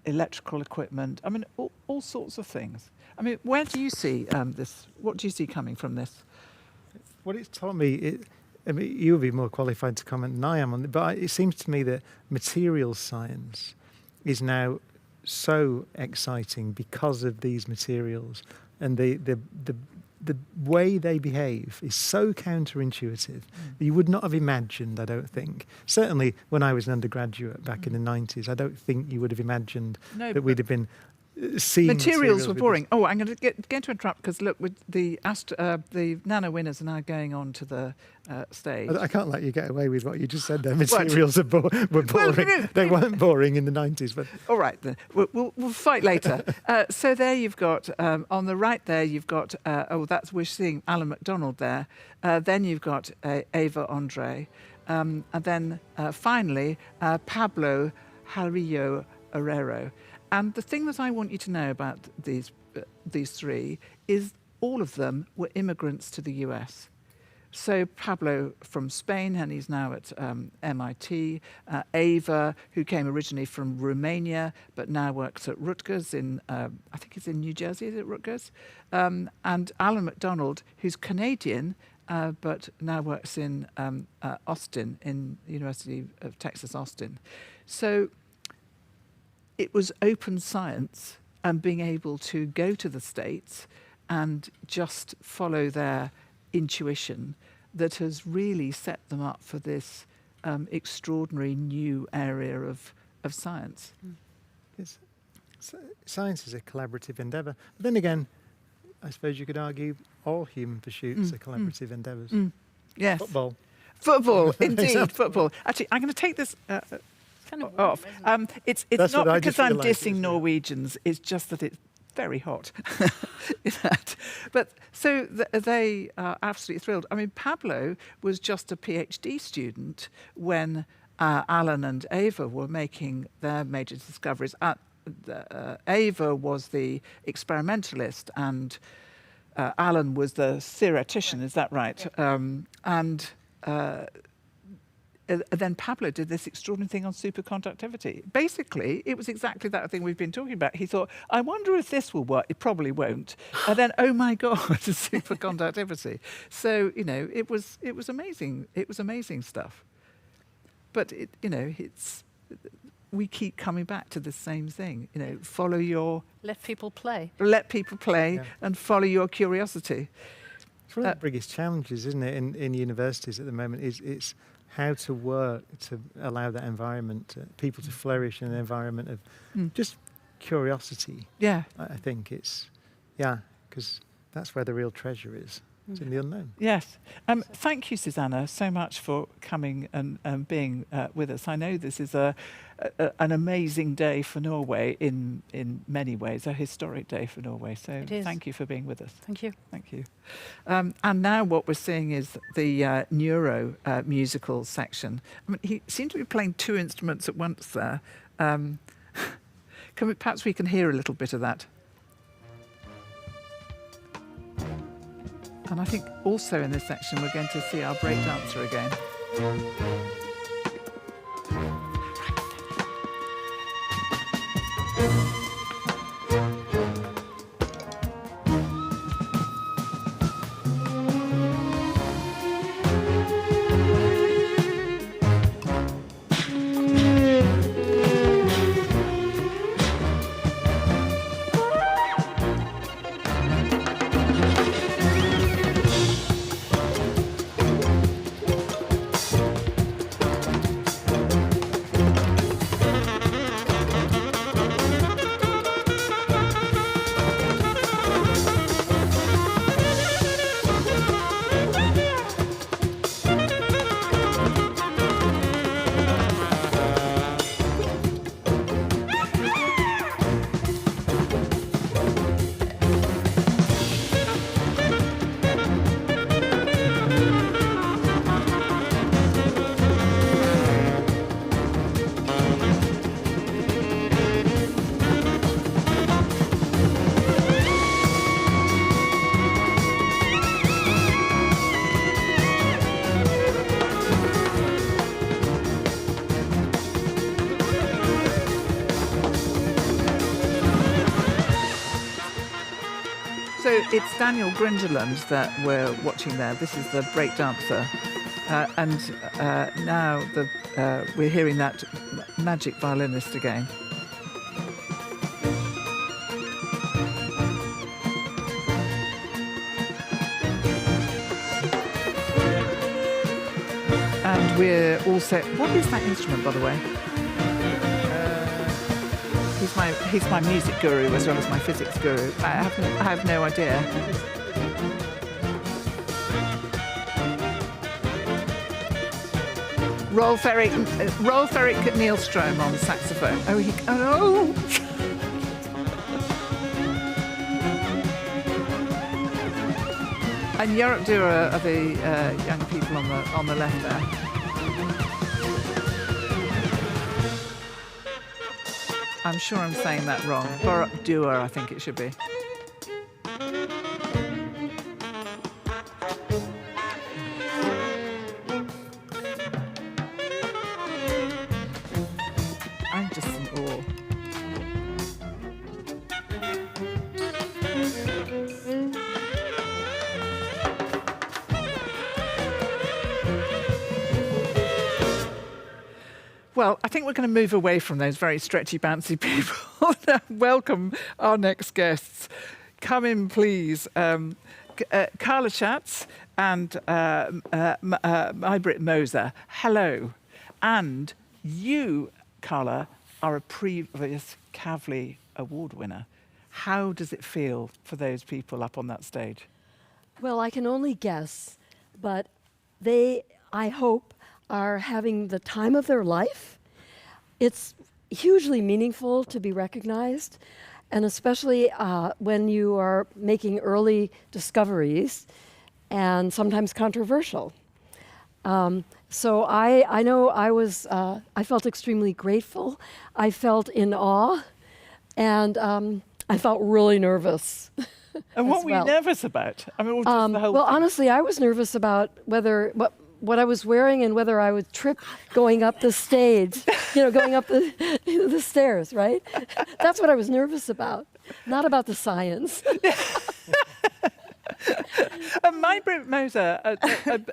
electrical equipment, I mean, all sorts of things. I mean, where do you see this? What do you see coming from this? What it's taught me, I mean, you would be more qualified to comment than I am on it, but it seems to me that materials science is now so exciting because of these materials, and the way they behave is so counterintuitive that you would not have imagined, I don't think. Certainly when I was an undergraduate back in the 90s, I don't think you would have imagined that we'd have been seeing materials were boring. Oh, I'm going to interrupt because look, with the nano winners are now going on to the stage. I can't let you get away with what you just said there. Materials were boring. They weren't boring in the 90s. But all right, then. We'll fight later. So there you've got, on the right there, you've got, we're seeing Alan MacDonald there. Then you've got Eva Andre. And then finally, Pablo Jarillo-Herrero. And the thing that I want you to know about these three is all of them were immigrants to the US. So Pablo from Spain, and he's now at MIT. Eva, who came originally from Romania, but now works at Rutgers in, I think it's in New Jersey, is it Rutgers? And Alan MacDonald, who's Canadian, but now works in Austin, in the University of Texas, Austin. So it was open science and being able to go to the States and just follow their intuition that has really set them up for this extraordinary new area of science. Science is a collaborative endeavour. But then again, I suppose you could argue all human pursuits are collaborative endeavours. Yes. Football, indeed, football. Actually, I'm going to take this off. It's not because I'm dissing Norwegians, it's just that it's very hot. But so they are absolutely thrilled. I mean, Pablo was just a PhD student when Alan and Eva were making their major discoveries. Eva was the experimentalist and Alan was the theoretician, is that right? Then Pablo did this extraordinary thing on superconductivity. Basically, it was exactly that thing we've been talking about. He thought, I wonder if this will work. It probably won't. And then, oh my God, superconductivity. So, it was amazing. It was amazing stuff. But, we keep coming back to the same thing. Follow your... Let people play. Let people play and follow your curiosity. It's one of the biggest challenges, isn't it, in universities at the moment, it's how to work to allow that environment, people to flourish in an environment of just curiosity. Yeah. I think it's, because that's where the real treasure is. It's in the unknown. Yes. Thank you, Susanne, so much for coming and being with us. I know this is an amazing day for Norway in many ways, a historic day for Norway. So thank you for being with us. Thank you. Thank you. And now what we're seeing is the neuro musical section. I mean, he seemed to be playing two instruments at once there. Perhaps we can hear a little bit of that. And I think also in this section we're going to see our breakdancer again. So it's Daniel Grindeland that we're watching there. This is the breakdancer. And now we're hearing that magic violinist again. And we're also... What is that instrument, by the way? He's my music guru as well as my physics guru. I have no idea. Rolf Erik Nielström on saxophone. Oh. And Jorp Dura are the young people on the left there. I'm sure I'm saying that wrong. Jorp Dura, I think it should be. I'm just in awe. Well, I think we're going to move away from those very stretchy, bouncy people. Welcome our next guests. Come in, please. Carla Schatz and May-Britt Moser. Hello. And you, Carla, are a previous Kavli Award winner. How does it feel for those people up on that stage? Well, I can only guess, but they, I hope, are having the time of their life. It's hugely meaningful to be recognized, and especially when you are making early discoveries and sometimes controversial. So I know I felt extremely grateful. I felt in awe, and I felt really nervous. And what were you nervous about? I mean, just the whole well, thing. honestly, I was nervous about what I was wearing and whether I would trip going up the stage, going up the stairs, right? That's what I was nervous about, not about the science. May-Britt Moser,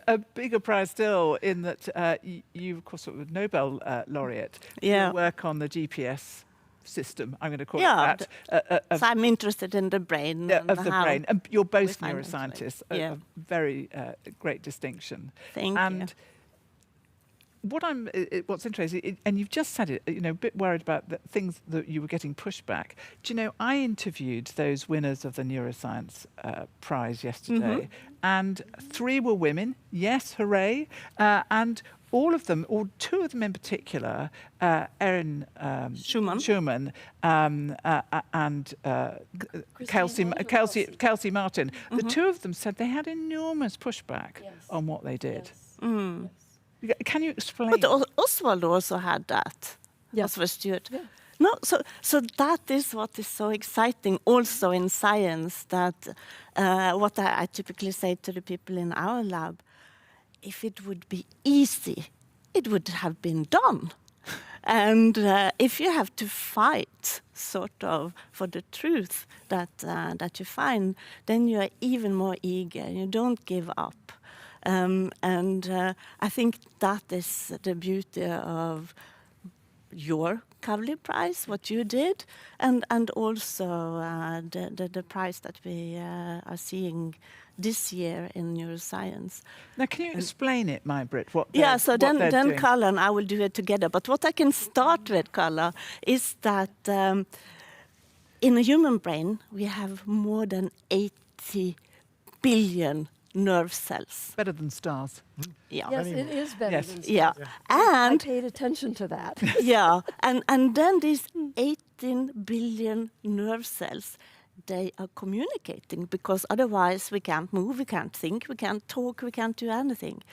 a bigger prize still in that you, of course, were Nobel laureate. Yeah. You work on the GPS system, I'm going to call it that. So I'm interested in the brain. Of the brain. And you're both find neuroscientists, yeah. a very great distinction. Thank and you. What's interesting, and you've just said it, a bit worried about the things that you were getting pushed back. Do you know, I interviewed those winners of the Neuroscience Prize yesterday, and 3 were women, yes, hooray, and all of them, or 2 of them in particular, Erin Schumann and Kelsey Martin, the 2 of them said they had enormous pushback on what they did. Mm. Can you explain? But Oswald also had that. Yes. Oswald Stewart. Yeah. No, so that is what is so exciting also in science, that what I typically say to the people in our lab, if it would be easy, it would have been done. And if you have to fight sort of for the truth that you find, then you are even more eager. You don't give up. And I think that is the beauty of your Kavli Prize, what you did, and also the prize that we are seeing this year in neuroscience. Now, can you explain it, May-Britt? So then Carla and I will do it together. But what I can start with, Carla, is that in a human brain we have more than 80 billion nerve cells. Better than stars. Yeah. Yes, it is better Yes. than Yeah. stars. And I paid attention to that. yeah, and then these 18 billion nerve cells, they are communicating, because otherwise we can't move, we can't think, we can't talk, we can't do anything.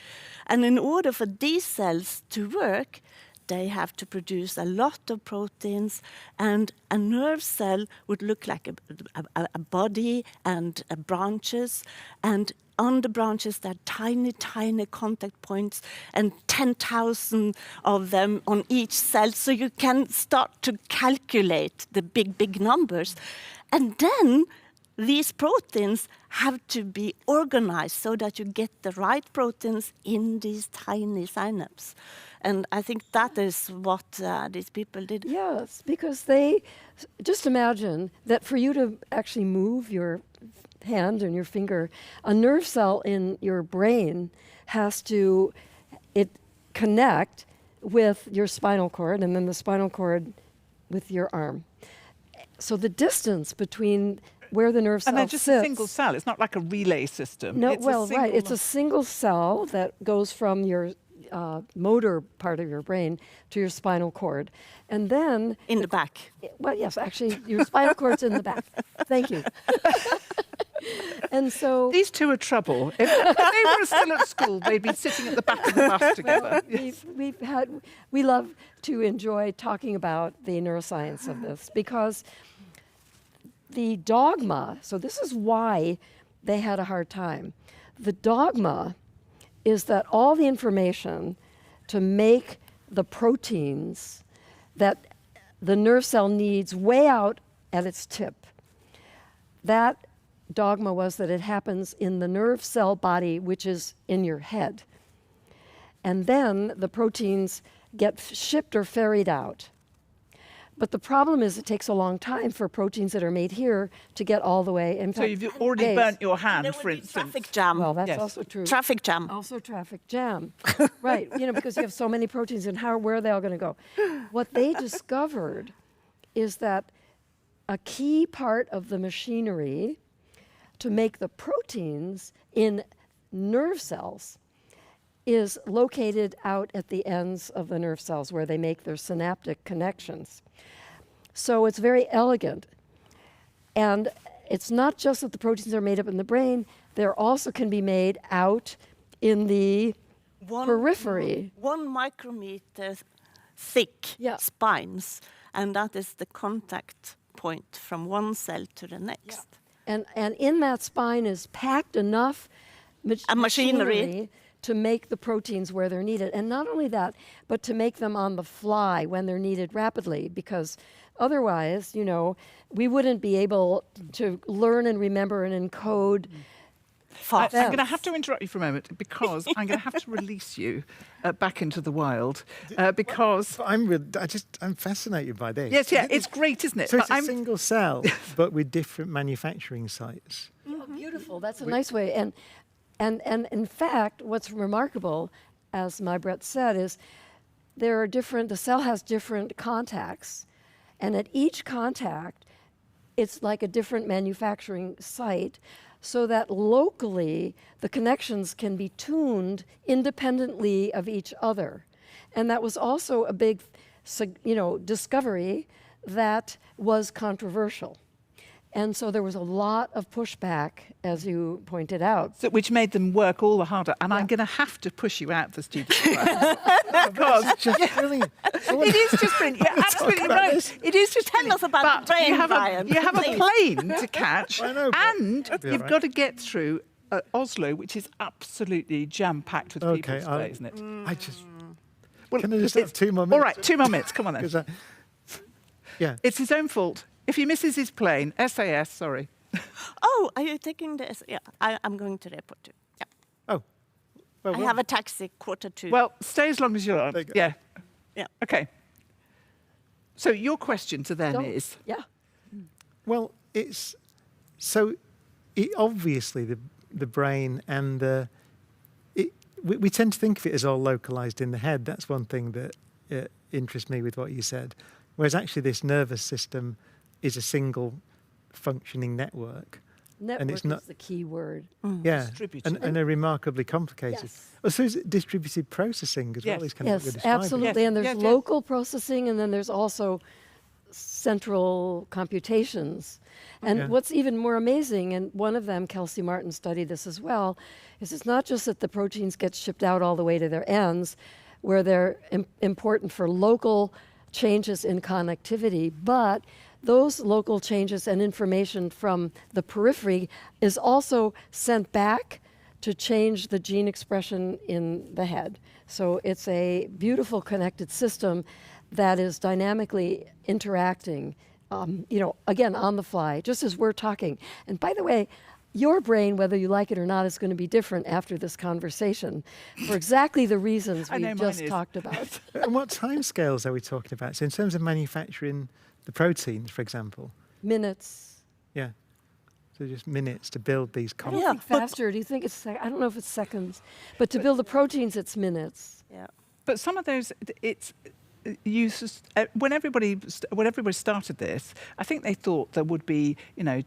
And in order for these cells to work, they have to produce a lot of proteins, and a nerve cell would look like a body and branches, and on the branches there are tiny, tiny contact points, and 10,000 of them on each cell, so you can start to calculate the big, big numbers. And then these proteins have to be organized so that you get the right proteins in these tiny synapses. And I think that is what these people did. Yes, because they, just imagine that for you to actually move your hand and your finger, a nerve cell in your brain has to connect with your spinal cord, and then the spinal cord with your arm. So the distance between where the nerve cell And they're just sits, a single cell. It's not like a relay system. No, it's right. It's a single cell that goes from your motor part of your brain to your spinal cord. And then... In the back. Well, yes, actually, your spinal cord's in the back. Thank you. And so... These 2 are trouble. If they were still at school, they'd be sitting at the back of the bus together. Yes. We love to enjoy talking about the neuroscience of this, because the dogma, so this is why they had a hard time. The dogma is that all the information to make the proteins that the nerve cell needs way out at its tip, that dogma was that it happens in the nerve cell body, which is in your head. And then the proteins get shipped or ferried out. But the problem is it takes a long time for proteins that are made here to get all the way. In So fact, you've already days. burnt your There hand, will for be instance. traffic jam. Well, that's Yes. also true. Traffic jam. Also traffic jam. Right, because you have so many proteins and where are they all going to go? What they discovered is that a key part of the machinery to make the proteins in nerve cells is located out at the ends of the nerve cells where they make their synaptic connections. So it's very elegant. And it's not just that the proteins are made up in the brain, they also can be made out in the periphery. 1 micrometer thick Yeah. spines, and that is the contact point from one cell to the next. And in that spine is packed enough Machinery to make the proteins where they're needed. And not only that, but to make them on the fly when they're needed rapidly, because otherwise, we wouldn't be able to learn and remember and encode. I'm going to have to interrupt you for a moment because I'm going to have to release you back into the wild because... I'm fascinated by this. Yes, yeah, it's great, isn't it? So But it's a single cell, but with different manufacturing sites. Oh, beautiful. That's a nice way. And in fact, what's remarkable, as May-Britt said, is the cell has different contacts. And at each contact, it's like a different manufacturing site, so that locally the connections can be tuned independently of each other. And that was also a big, discovery that was controversial. And so there was a lot of pushback, as you pointed out. which made them work all the harder. And I'm going to have to push you out of the studio. Because Just brilliant. it is just brilliant. You're absolutely right. It is just Tell us about but the brain, you have Brian, you have a please. plane to catch, I know, but and it'll be you've all right. got to get through Oslo, which is absolutely jam-packed with people Okay, today, isn't it? I just... Well, Can I just it's- have 2 more All minutes? right, 2 more minutes. Come on then. 'Cause yeah. It's his own fault. If he misses his plane, SAS, sorry. Oh, are you taking this? Yeah, I'm going to the airport too. Yeah. Oh. Well, I have a taxi 1:45. Well, stay as long as you're on. There you go. Yeah. Yeah. Okay. So your question to them is... Yeah. Well, it's so obviously the brain and we tend to think of it as all localized in the head. That's one thing that interests me with what you said. Whereas actually this nervous system is a single functioning network. Network it's not- is the key word. Yeah, Distributed. and are remarkably complicated. Yes. Oh, so is it distributed processing as Yes. well? Is kind of what Yes, you're describing. absolutely. Yes, And there's yes, yes. local processing, and then there's also central computations. And Yeah. what's even more amazing, and one of them, Kelsey Martin, studied this as well, is it's not just that the proteins get shipped out all the way to their ends, where they're important for local changes in connectivity, but those local changes and information from the periphery is also sent back to change the gene expression in the head. So it's a beautiful connected system that is dynamically interacting, again, on the fly, just as we're talking. And by the way, your brain, whether you like it or not, is going to be different after this conversation for exactly the reasons I know we've mine just is. talked about. And what timescales are we talking about? So in terms of manufacturing the proteins, for example, Minutes. yeah. So just minutes to build these I don't complex. Yeah, think but- faster. Do you think it's? I don't know if it's seconds, but to build the proteins, it's minutes. Yeah. But some of those, when everybody started this, I think they thought there would be,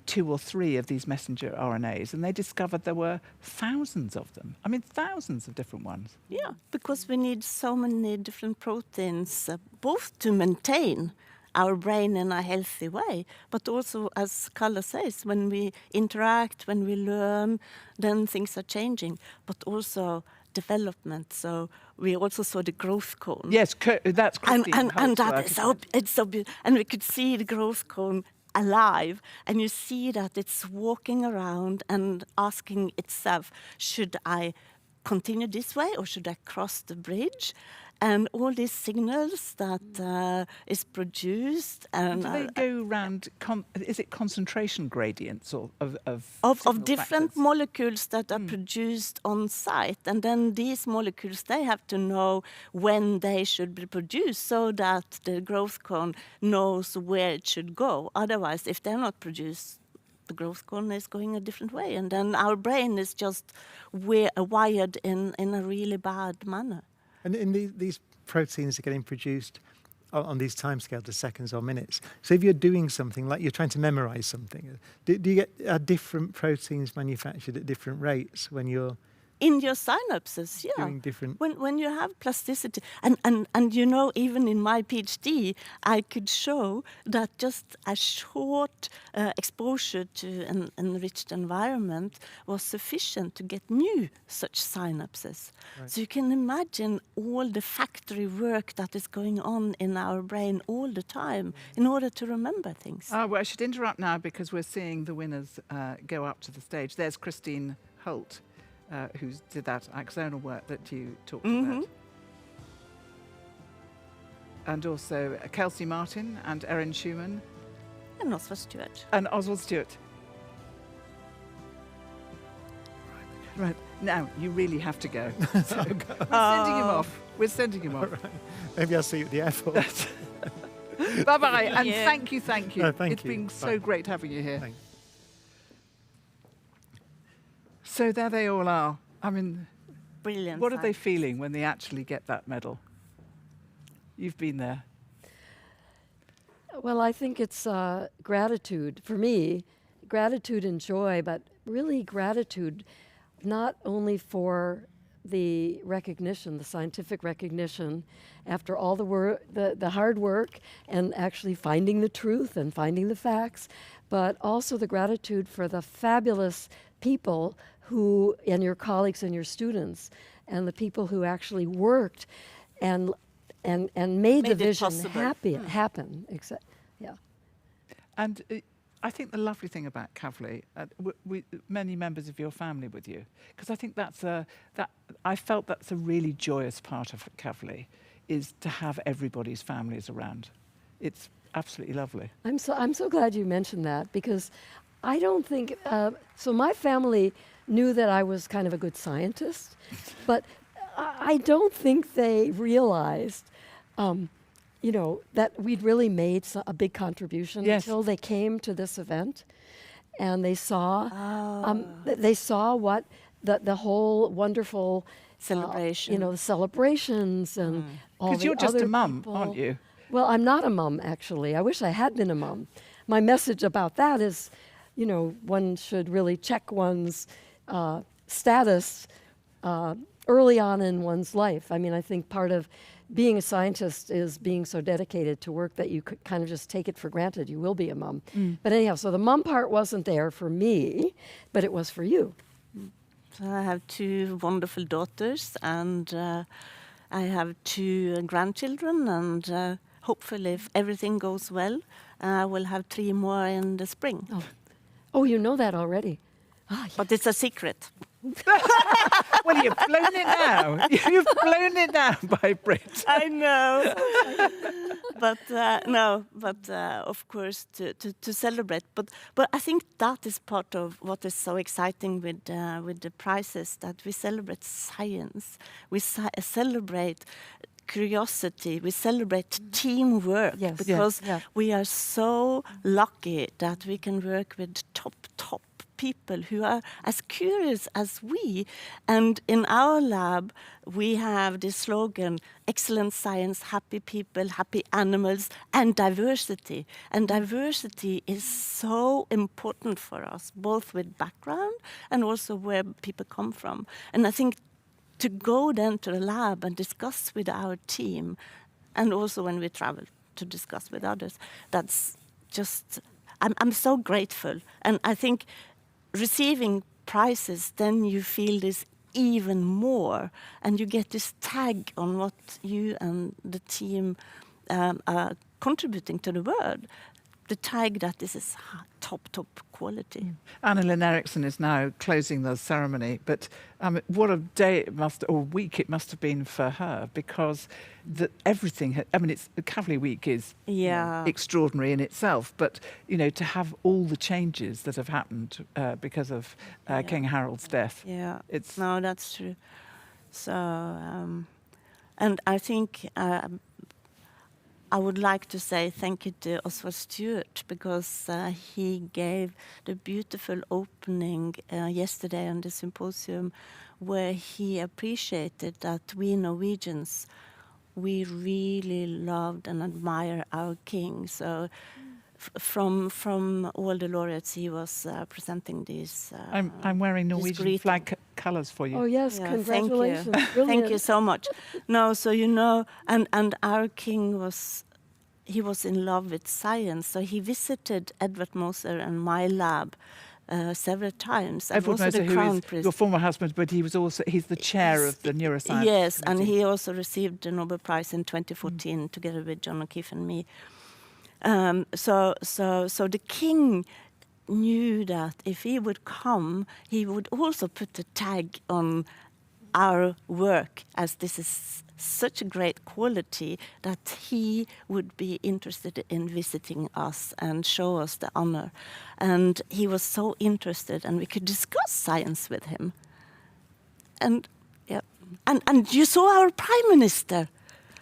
2 or 3 of these messenger RNAs, and they discovered there were thousands of them. I mean, thousands of different ones. Yeah, because we need so many different proteins, both to maintain our brain in a healthy way, but also, as Carl says, when we interact, when we learn, then things are changing, but also development. So we also saw the growth cone. Yes, that's and Christine Holt's that work, is isn't so it? it's so beautiful, and we could see the growth cone alive, and you see that it's walking around and asking itself, should I continue this way or should I cross the bridge? and all these signals that is produced. And do they go round, is it concentration gradients or of of different factors? molecules that are produced on site, and then these molecules, they have to know when they should be produced so that the growth cone knows where it should go. Otherwise, if they're not produced, the growth cone is going a different way, and then our brain is just wired in a really bad manner. And in these proteins are getting produced on these timescales of seconds or minutes. So if you're doing something, like you're trying to memorize something, do you get different proteins manufactured at different rates when you're in your synapses, yeah. doing different... When you have plasticity, and you know, even in my PhD, I could show that just a short exposure to an enriched environment was sufficient to get new such synapses. Right. So you can imagine all the factory work that is going on in our brain all the time in order to remember things. Well, I should interrupt now because we're seeing the winners go up to the stage. There's Christine Holt, who did that axonal work that you talked about. And also Kelsey Martin and Erin Schumann. And Oswald Stewart. And Oswald Stewart. Right, now you really have to go. So we're sending him off. We're sending him off. Right. Maybe I'll see you at the airport. Bye-bye, and Yeah. thank you. No, thank It's you. been so Bye. great having you here. Thanks. So there they all are. I mean, Brilliant. what are they science. feeling when they actually get that medal? You've been there. Well, I think it's gratitude for me, gratitude and joy, but really gratitude not only for the recognition, the scientific recognition, after all the work, the hard work, and actually finding the truth and finding the facts, but also the gratitude for the fabulous people who, and your colleagues and your students, and the people who actually worked and made the it vision possible. happen. Yeah. And I think the lovely thing about Kavli, many members of your family with you, because I think I felt that's a really joyous part of Kavli, is to have everybody's families around. It's absolutely lovely. I'm so glad you mentioned that, because I don't think so. My family knew that I was kind of a good scientist, but I don't think they realized, that we'd really made a big contribution until they came to this event, and they saw what the whole wonderful Celebration. the celebrations and all the Because you're just other a mum, people. aren't you? Well, I'm not a mum, actually. I wish I had been a mum. My message about that is, one should really check one's status early on in one's life. I mean, I think part of being a scientist is being so dedicated to work that you could kind of just take it for granted. You will be a mum. But anyhow, so the mum part wasn't there for me, but it was for you. So I have 2 wonderful daughters, and I have 2 grandchildren, and hopefully, if everything goes well, I will have 3 more in the spring. Oh, you know that already. But it's a secret. Well, you've blown it now. You've blown it now, May-Britt. I know. but of course to celebrate. But I think that is part of what is so exciting with the prizes, that we celebrate science. We celebrate curiosity. We celebrate teamwork, because we are so lucky that we can work with top people who are as curious as we. And in our lab, we have the slogan, excellent science, happy people, happy animals, and diversity. And diversity is so important for us, both with background and also where people come from. And I think to go then to the lab and discuss with our team, and also when we travel to discuss with others, that's just, I'm so grateful. And I think receiving prizes, then you feel this even more, and you get this tag on what you and the team are contributing to the world. the tag that this is top quality. Anna-Lynn Eriksson is now closing the ceremony, but what a day it must, or week it must have been for her, because everything. It's Kavli Week is extraordinary in itself, but to have all the changes that have happened because of King Harald's death. Yeah, no, that's true. So, and I think. I would like to say thank you to Oswald Stewart, because he gave the beautiful opening yesterday on the symposium, where he appreciated that we Norwegians, we really loved and admire our king. So from all the laureates, he was presenting these. I'm wearing Norwegian flag colours for you. Oh yes, congratulations! Thank you. Thank you so much. No, so and our king was in love with science. So he visited Edvard Moser and my lab several times. Edvard Moser, who is your former husband, but he's the chair of the Neuroscience. Yes, committee. And he also received the Nobel Prize in 2014 together with John O'Keefe and me. So the king knew that if he would come, he would also put a tag on our work, as this is such a great quality that he would be interested in visiting us and show us the honor. And he was so interested, and we could discuss science with him. And you saw our prime minister.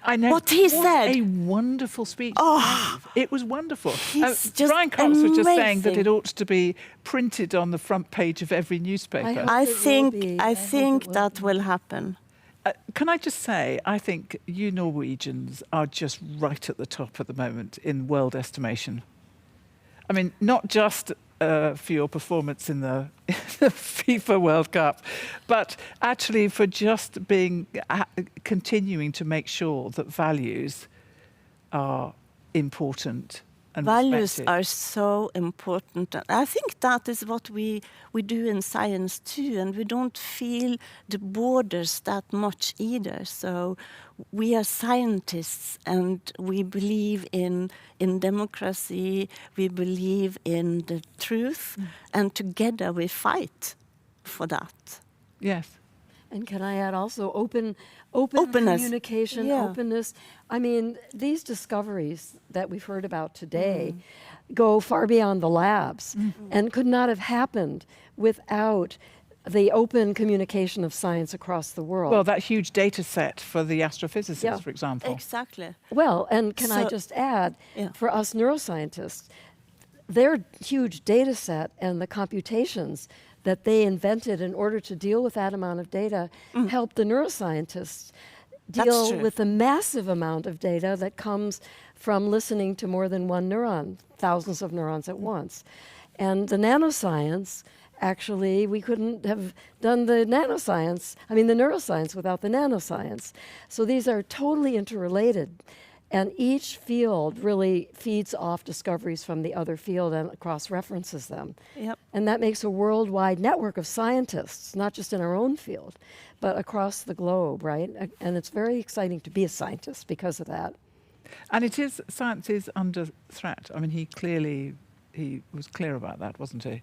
I know. What he said. A wonderful speech. Oh, it was wonderful. He's just Brian Cox was just saying that amazing. it ought to be printed on the front page of every newspaper. I think that will happen. Can I just say, I think you Norwegians are just right at the top at the moment in world estimation. I mean, not just for your performance in the FIFA World Cup, but actually for just continuing to make sure that values are important and Values respected. are so important. I think that is what we do in science too, and we don't feel the borders that much either. So we are scientists, and we believe in democracy, we believe in the truth, and together we fight for that. Yes. And can I add also openness. Communication, openness. I mean, these discoveries that we've heard about today go far beyond the labs and could not have happened without the open communication of science across the world. Well, that huge data set for the astrophysicists, for example. Exactly. Well, and can I just add, for us neuroscientists, their huge data set and the computations that they invented in order to deal with that amount of data helped the neuroscientists deal with the massive amount of data that comes from listening to more than one neuron, thousands of neurons at once. And the nanoscience, actually, we couldn't have done the neuroscience without the nanoscience. So these are totally interrelated. And each field really feeds off discoveries from the other field and cross-references them. Yep. And that makes a worldwide network of scientists, not just in our own field, but across the globe, right? And it's very exciting to be a scientist because of that. And science is under threat. I mean, he was clear about that, wasn't he?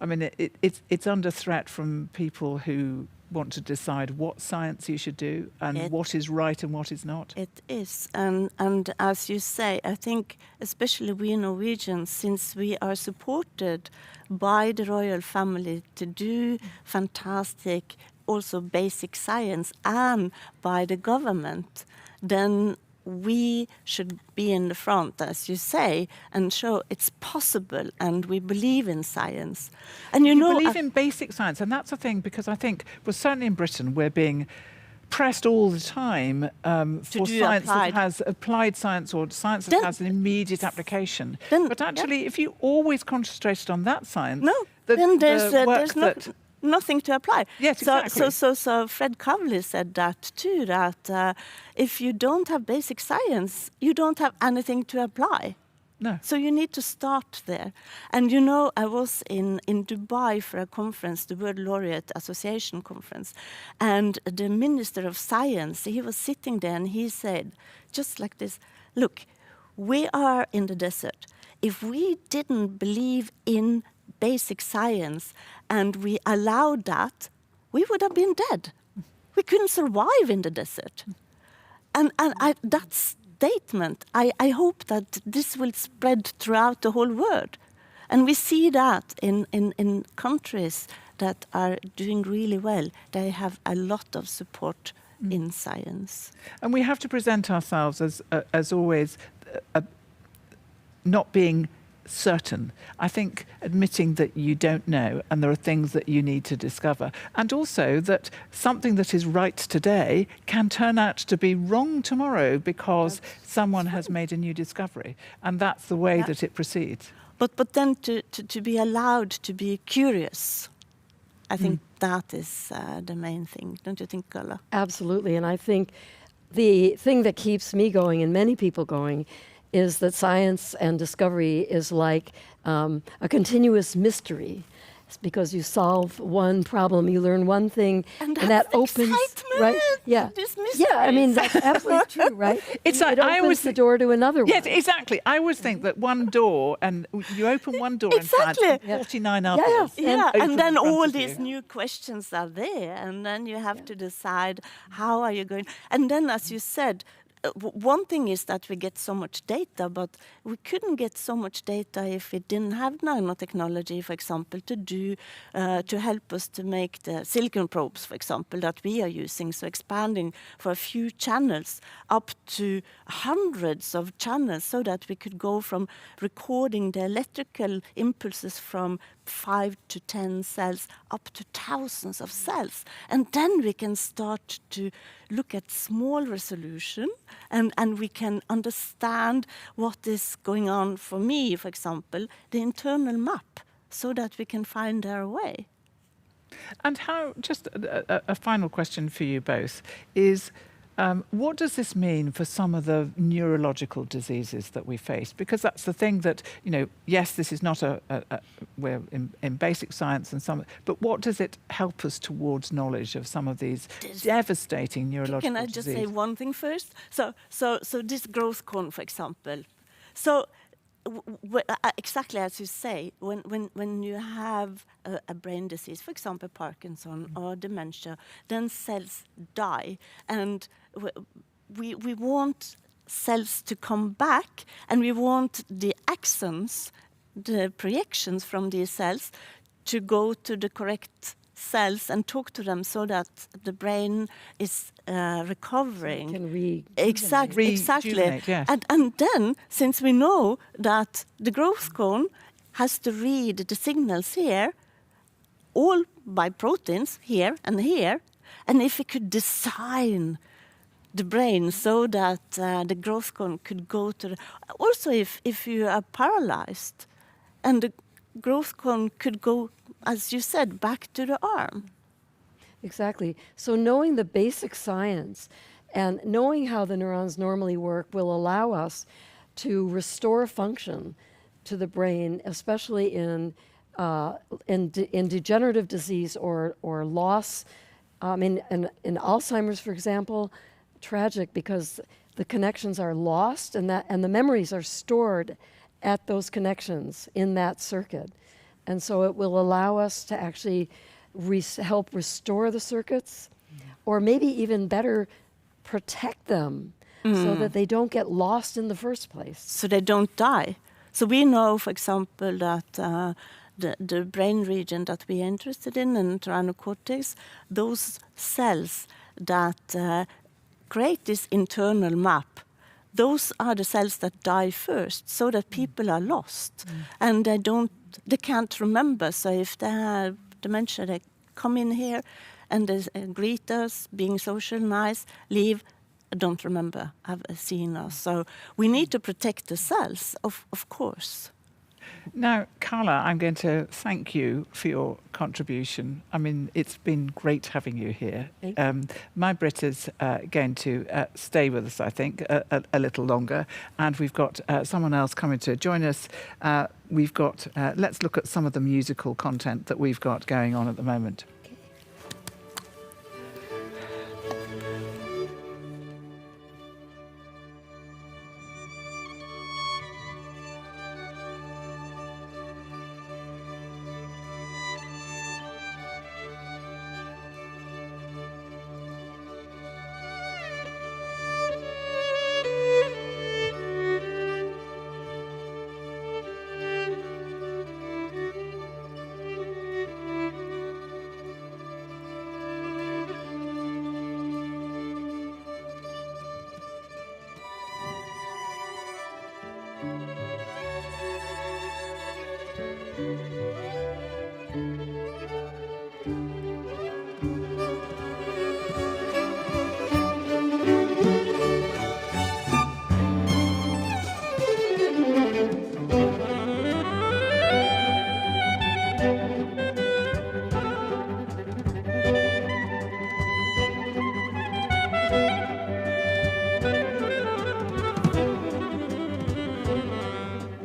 I mean, it's under threat from people who want to decide what science you should do and what is right and what is not. It is. And as you say, I think especially we Norwegians, since we are supported by the royal family to do fantastic, also basic science, and by the government, then we should be in the front, as you say, and show it's possible, and we believe in science. And you know, believe in basic science, and that's the thing, because I think, well, certainly in Britain, we're being pressed all the time for science that has applied science, or science that has an immediate application. But actually, if you always concentrated on that science, then there's nothing to apply. Yes, exactly. So Fred Kavli said that too, that if you don't have basic science, you don't have anything to apply. No. So you need to start there. And you know, I was in Dubai for a conference, the World Laureate Association conference, and the Minister of Science, he was sitting there and he said, just like this, look, we are in the desert. if we didn't believe in basic science and we allowed that, we would have been dead. We couldn't survive in the desert. And that statement, I hope that this will spread throughout the whole world. And we see that in countries that are doing really well. They have a lot of support in science. And we have to present ourselves as always not being certain. I think admitting that you don't know and there are things that you need to discover, and also that something that is right today can turn out to be wrong tomorrow because someone has made a new discovery, and that's the way that it proceeds. But then to be allowed to be curious, I think that is the main thing. Don't you think, Gala? Absolutely. And I think the thing that keeps me going and many people going is that science and discovery is like a continuous mystery. It's because you solve one problem, you learn one thing, and that opens, right? Yeah, yeah. I mean, that's absolutely true, right? It's like, it opens the door to another one. Yes, exactly. I always think that one door, and you open one door and find 49 others. And then all these new questions are there, and then you have to decide how are you going. And then, as you said, one thing is that we get so much data, but we couldn't get so much data if we didn't have nanotechnology, for example, to help us to make the silicon probes, for example, that we are using. So expanding for a few channels up to hundreds of channels so that we could go from recording the electrical impulses from 5 to 10 cells up to thousands of cells. And then we can start to look at small resolution and we can understand what is going on for me, for example, the internal map, so that we can find our way. And how, just a final question for you both, is what does this mean for some of the neurological diseases that we face? Because that's the thing that, yes, this is not we're in basic science and some, but what does it help us towards knowledge of some of these devastating neurological diseases? Can I just say one thing first? So this growth cone, for example. So exactly as you say, when you have a brain disease, for example, Parkinson or dementia, then cells die, and we want cells to come back, and we want the axons, the projections from these cells, to go to the correct cells and talk to them so that the brain is recovering. Exactly. Yes. And then, since we know that the growth cone has to read the signals here, all by proteins here, and if we could design the brain so that the growth cone could go to also if you are paralyzed, and the growth cone could go, as you said, back to the arm. Exactly. So knowing the basic science and knowing how the neurons normally work will allow us to restore function to the brain, especially in degenerative disease or loss. In Alzheimer's, for example, tragic because the connections are lost and the memories are stored at those connections in that circuit. And so it will allow us to actually help restore the circuits, or maybe even better, protect them so that they don't get lost in the first place. So they don't die. So we know, for example, that the brain region that we are interested in entorhinal cortex, those cells that create this internal map, those are the cells that die first, so that people are lost and they can't remember. So if they have dementia, they come in here and they greet us, being social, nice, leave, don't remember, have seen us. So we need to protect the cells, of course. Now, Carla, I'm going to thank you for your contribution. I mean, it's been great having you here. May-Britt is going to stay with us, I think, a little longer. And we've got someone else coming to join us. We've got, let's look at some of the musical content that we've got going on at the moment.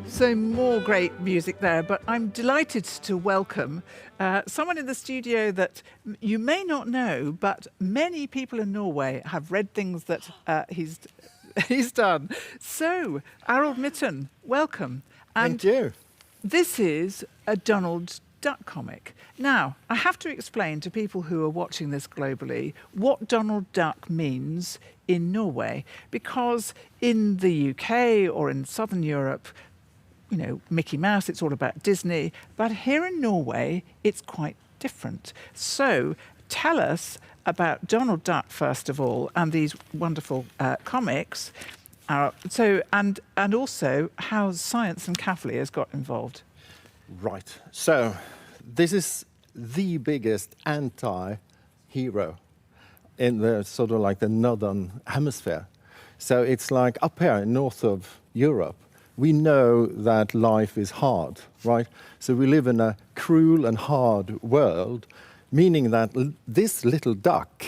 So more great music there, but I'm delighted to welcome someone in the studio that you may not know, but many people in Norway have read things that he's done. So, Harald Mitten, welcome. And Thank you. this is a Donald Duck comic. Now, I have to explain to people who are watching this globally what Donald Duck means in Norway, because in the UK or in Southern Europe, you know, Mickey Mouse, it's all about Disney. But here in Norway, it's quite different. So tell us about Donald Duck, first of all, and these wonderful comics. And also how science and Kavli has got involved. Right. So this is the biggest anti-hero in the sort of like the northern hemisphere. So it's like up here in north of Europe, we know that life is hard, right? So we live in a cruel and hard world, meaning that this little duck,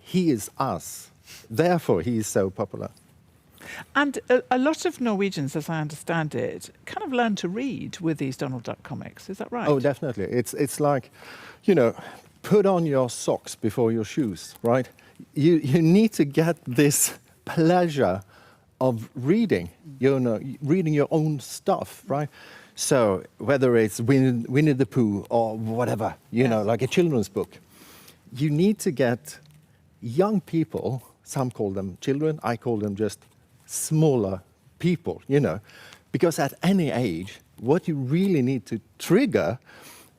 he is us. Therefore, he is so popular. And a lot of Norwegians, as I understand it, kind of learn to read with these Donald Duck comics. Is that right? Oh, definitely. It's like, you know, put on your socks before your shoes, right? You need to get this pleasure of reading, you know, reading your own stuff, right? So whether it's Winnie the Pooh or whatever, you know, like a children's book, you need to get young people, some call them children, I call them just smaller people, you know, because at any age, what you really need to trigger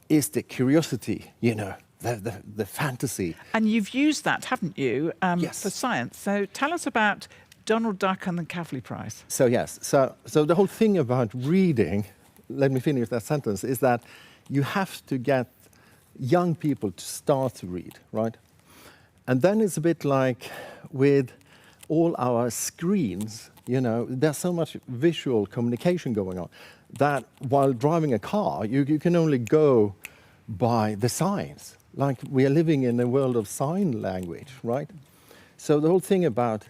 is the curiosity, you know, the fantasy. And you've used that, haven't you, Yes. for science. So tell us about Donald Duck and the Kavli Prize. So yes, so the whole thing about reading, let me finish that sentence, is that you have to get young people to start to read, right? And then it's a bit like with all our screens, you know, there's so much visual communication going on that while driving a car, you can only go by the signs. Like we are living in a world of sign language, right? So the whole thing about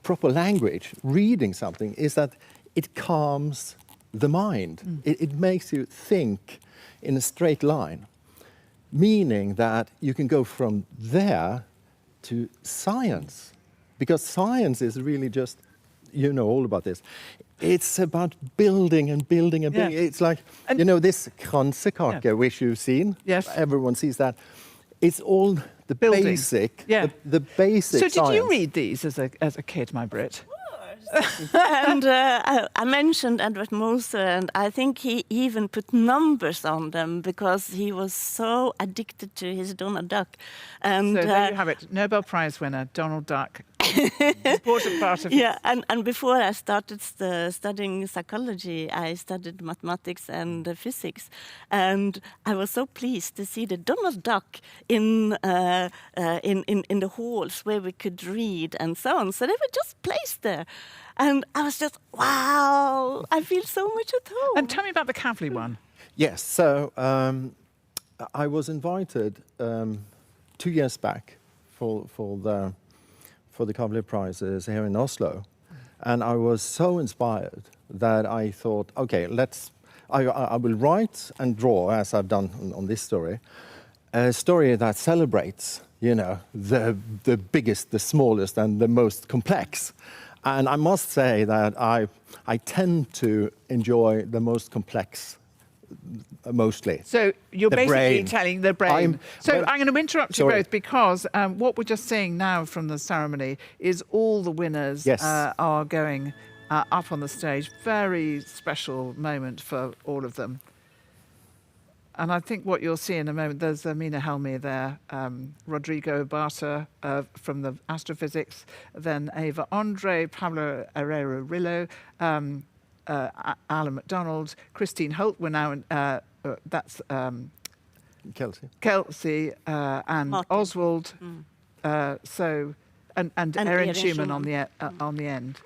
proper language, reading something, is that it calms the mind. It makes you think in a straight line, meaning that you can go from there to science. Because science is really just, you know all about this, it's about building and building and building. It's like, and you know, this kransekake, which you've seen, everyone sees that. It's all the building. Basic, the basic So science. did you read these as a kid, May-Britt? And I mentioned Edvard Moser, and I think he even put numbers on them because he was so addicted to his Donald Duck. And so there you have it, Nobel Prize winner, Donald Duck. Important part of yeah, and before I started studying psychology, I studied mathematics and physics, and I was so pleased to see the Donald Duck in the halls where we could read and so on. So they were just placed there, and I was just wow! I feel so much at home. And tell me about the Kavli one. Yes, so I was invited 2 years back for the Kavli Prizes here in Oslo, and I was so inspired that I thought, okay, I will write and draw, as I've done on this story, a story that celebrates, you know, the biggest, the smallest, and the most complex. And I must say that I tend to enjoy the most complex mostly. So you're the basically brain. telling the brain. I'm going to interrupt you both because what we're just seeing now from the ceremony is all the winners are going up on the stage. Very special moment for all of them. And I think what you'll see in a moment, there's Mina Helmi there, Rodrigo Barta from the Astrophysics, then Eva Andre, Pablo Herrero Rillo, Alan MacDonald, Christine Holt. We're now that's Kelsey. and Martin. Oswald. And Erin Erin Schumann Schumann. on the end.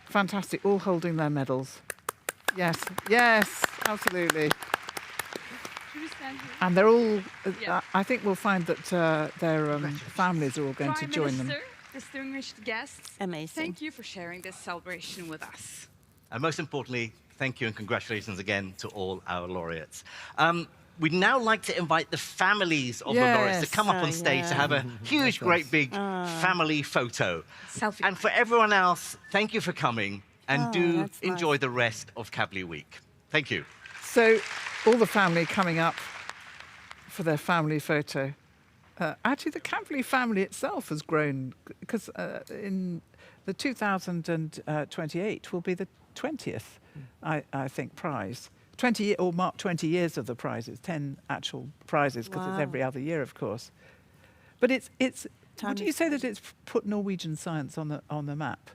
Fantastic, all holding their medals. Yes, absolutely. And they're all, I think we'll find that their families are all going to join them. Distinguished guests, Amazing. thank you for sharing this celebration with us. And most importantly, thank you and congratulations again to all our laureates. We'd now like to invite the families of the laureates to come up on stage to have a huge, great, big family photo. Selfie. And for everyone else, thank you for coming and do that's enjoy nice. the rest of Kavli Week. Thank you. So all the family coming up for their family photo. Actually, the Kavli family itself has grown because in the 2028 will be the 20th, I think, prize. 20 or mark 20 years of the prizes, 10 actual prizes because it's every other year, of course. But it's. Would you say that it's put Norwegian science on the map?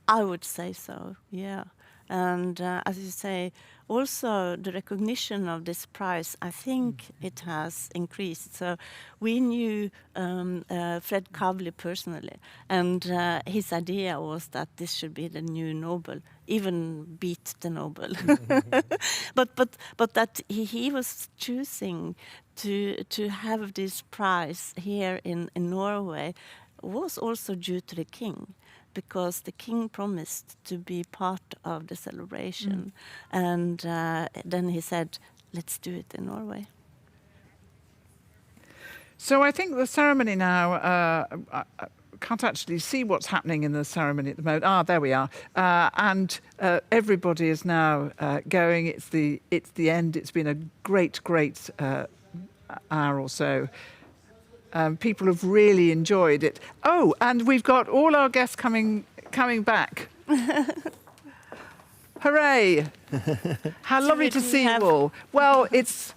I would say so, yeah. And as you say, also the recognition of this prize, I think it has increased. So we knew Fred Kavli personally, and his idea was that this should be the new Nobel, even beat the Nobel. but that he was choosing to have this prize here in Norway was also due to the king, because the king promised to be part of the celebration. And then he said, let's do it in Norway. So I think the ceremony now, I can't actually see what's happening in the ceremony at the moment. Ah, there we are. And everybody is now going. It's the end. It's been a great hour or so. People have really enjoyed it. Oh, and we've got all our guests coming back. Hooray! How lovely to see you all. Well, it's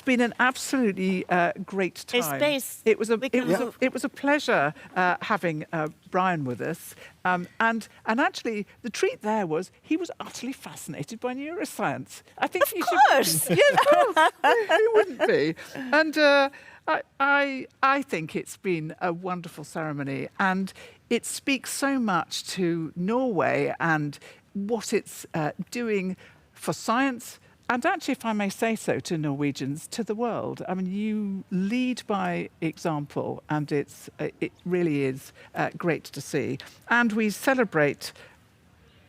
been an absolutely great time. It was a pleasure having Brian with us. And actually, the treat there was he was utterly fascinated by neuroscience. I think Of course. Who wouldn't be? And I think it's been a wonderful ceremony, and it speaks so much to Norway and what it's doing for science, and actually, if I may say so, to Norwegians, to the world. I mean, you lead by example, and it really is great to see. And we celebrate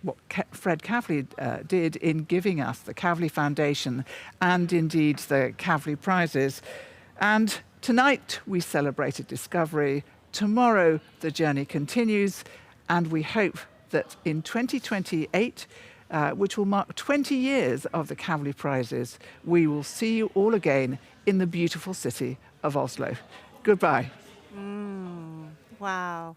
what Fred Kavli did in giving us the Kavli Foundation and indeed the Kavli Prizes. And tonight we celebrated discovery. Tomorrow the journey continues, and we hope that in 2028, which will mark 20 years of the Kavli Prizes, we will see you all again in the beautiful city of Oslo. Goodbye. Wow.